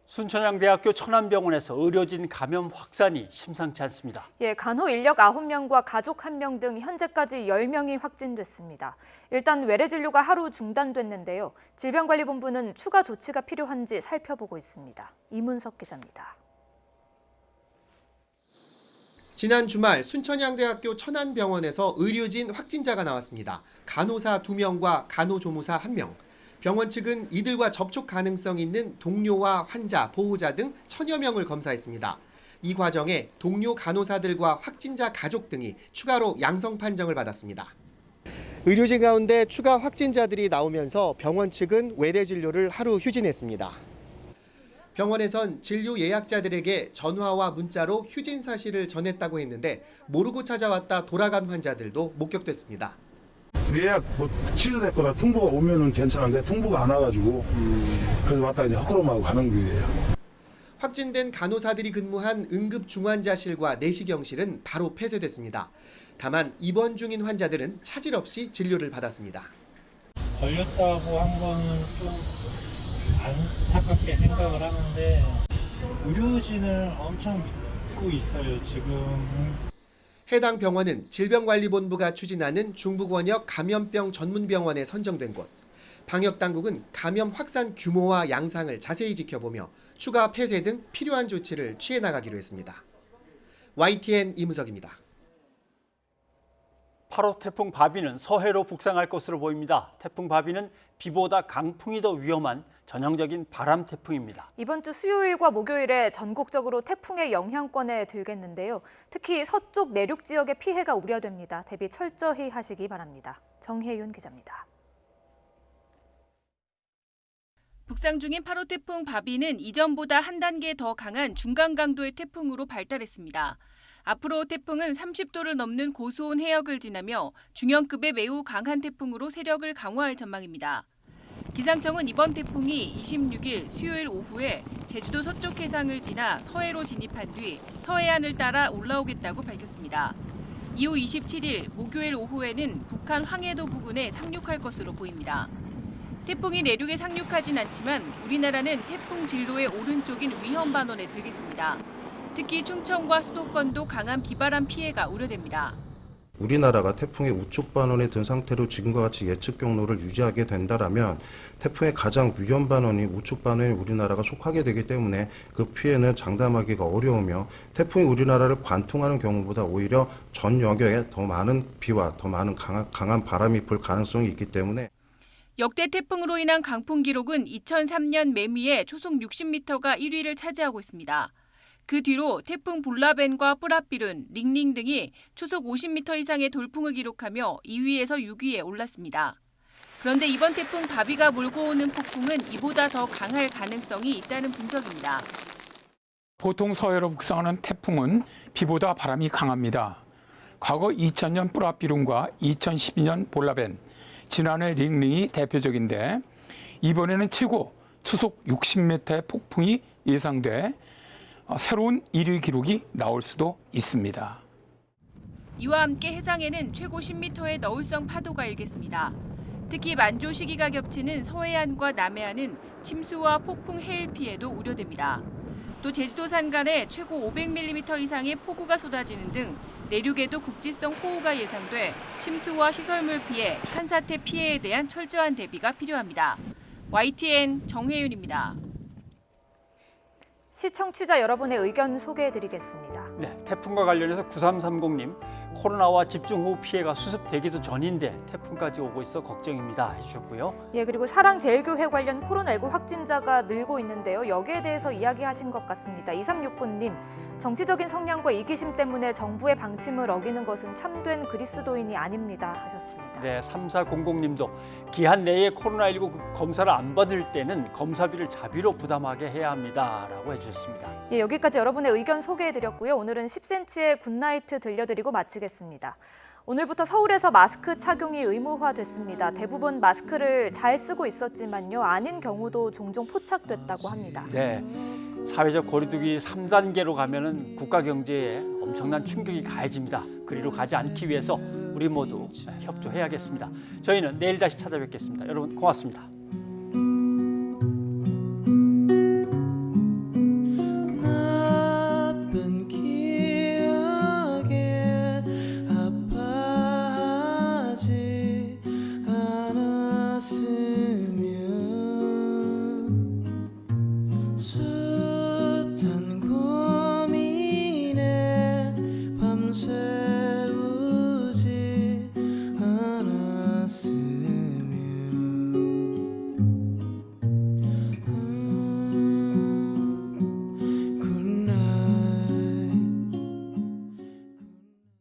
순천향대학교 천안병원에서 의료진 감염 확산이 심상치 않습니다. 예, 간호 인력 9명과 가족 1명 등 현재까지 10명이 확진됐습니다. 일단 외래 진료가 하루 중단됐는데요. 질병관리본부는 추가 조치가 필요한지 살펴보고 있습니다. 이문석 기자입니다. 지난 주말 순천향대학교 천안병원에서 의료진 확진자가 나왔습니다. 간호사 2명과 간호조무사 1명. 병원 측은 이들과 접촉 가능성 있는 동료와 환자, 보호자 등 1000여 명을 검사했습니다. 이 과정에 동료 간호사들과 확진자 가족 등이 추가로 양성 판정을 받았습니다. 의료진 가운데 추가 확진자들이 나오면서 병원 측은 외래 진료를 하루 휴진했습니다. 병원에선 진료 예약자들에게 전화와 문자로 휴진 사실을 전했다고 했는데 모르고 찾아왔다 돌아간 환자들도 목격됐습니다. 예약 취소됐거나 통보가 오면은 괜찮은데 통보가 안 와가지고 그래서 왔다 이제 헛걸음하고 가는 거예요. 확진된 간호사들이 근무한 응급 중환자실과 내시경실은 바로 폐쇄됐습니다. 다만 입원 중인 환자들은 차질 없이 진료를 받았습니다. 걸렸다고 한 거는 좀 안타깝게 생각을 하는데 의료진을 엄청 믿고 있어요, 지금. 해당 병원은 질병관리본부가 추진하는 중부권역 감염병 전문병원에 선정된 곳. 방역당국은 감염 확산 규모와 양상을 자세히 지켜보며 추가 폐쇄 등 필요한 조치를 취해 나가기로 했습니다. YTN 이무석입니다. 8호 태풍 바비는 서해로 북상할 것으로 보입니다. 태풍 바비는 비보다 강풍이 더 위험한 전형적인 바람 태풍입니다. 이번 주 수요일과 목요일에 전국적으로 태풍의 영향권에 들겠는데요. 특히 서쪽 내륙 지역의 피해가 우려됩니다. 대비 철저히 하시기 바랍니다. 정혜윤 기자입니다. 북상 중인 8호 태풍 바비는 이전보다 한 단계 더 강한 중간 강도의 태풍으로 발달했습니다. 앞으로 태풍은 30도를 넘는 고수온 해역을 지나며 중형급의 매우 강한 태풍으로 세력을 강화할 전망입니다. 기상청은 이번 태풍이 26일 수요일 오후에 제주도 서쪽 해상을 지나 서해로 진입한 뒤 서해안을 따라 올라오겠다고 밝혔습니다. 이후 27일 목요일 오후에는 북한 황해도 부근에 상륙할 것으로 보입니다. 태풍이 내륙에 상륙하진 않지만 우리나라는 태풍 진로의 오른쪽인 위험 반원에 들겠습니다. 특히 충청과 수도권도 강한 비바람 피해가 우려됩니다. 우리나라가 태풍의 우측 반원에 든 상태로 지금과 같이 예측 경로를 유지하게 된다라면 태풍의 가장 위험 반원이 우측 반원에 우리나라가 속하게 되기 때문에 그 피해는 장담하기가 어려우며 태풍이 우리나라를 관통하는 경우보다 오히려 전 영역에 더 많은 비와 더 많은 강한 바람이 불 가능성이 있기 때문에 역대 태풍으로 인한 강풍 기록은 2003년 매미의 초속 60m가 1위를 차지하고 있습니다. 그 뒤로 태풍 볼라벤과 뿌라삐룬, 링링 등이 초속 50m 이상의 돌풍을 기록하며 2위에서 6위에 올랐습니다. 그런데 이번 태풍 바비가 몰고 오는 폭풍은 이보다 더 강할 가능성이 있다는 분석입니다. 보통 서해로 북상하는 태풍은 비보다 바람이 강합니다. 과거 2000년 뿌라삐룬과 2012년 볼라벤, 지난해 링링이 대표적인데 이번에는 최고 초속 60m의 폭풍이 예상돼 새로운 1위 기록이 나올 수도 있습니다. 이와 함께 해상에는 최고 10m의 너울성 파도가 일겠습니다. 특히 만조 시기가 겹치는 서해안과 남해안은 침수와 폭풍 해일 피해도 우려됩니다. 또 제주도 산간에 최고 500mm 이상의 폭우가 쏟아지는 등 내륙에도 국지성 호우가 예상돼 침수와 시설물 피해, 산사태 피해에 대한 철저한 대비가 필요합니다. YTN 정혜윤입니다. 시청취자 여러분의 의견 소개해드리겠습니다. 네, 태풍과 관련해서 9330님, 코로나와 집중호우 피해가 수습되기도 전인데 태풍까지 오고 있어 걱정입니다 해주셨고요. 예, 그리고 사랑제일교회 관련 코로나19 확진자가 늘고 있는데요. 여기에 대해서 이야기하신 것 같습니다. 2369님, 정치적인 성향과 이기심 때문에 정부의 방침을 어기는 것은 참된 그리스도인이 아닙니다 하셨습니다. 네, 3400님도 기한 내에 코로나19 검사를 안 받을 때는 검사비를 자비로 부담하게 해야 합니다라고 해주셨습니다. 예, 여기까지 여러분의 의견 소개해드렸고요. 오늘은 10cm의 굿나이트 들려드리고 마치겠습니다. 오늘부터 서울에서 마스크 착용이 의무화됐습니다. 대부분 마스크를 잘 쓰고 있었지만요. 아닌 경우도 종종 포착됐다고 합니다. 네, 사회적 거리두기 3단계로 가면은 국가 경제에 엄청난 충격이 가해집니다. 그리로 가지 않기 위해서 우리 모두 협조해야겠습니다. 저희는 내일 다시 찾아뵙겠습니다. 여러분 고맙습니다.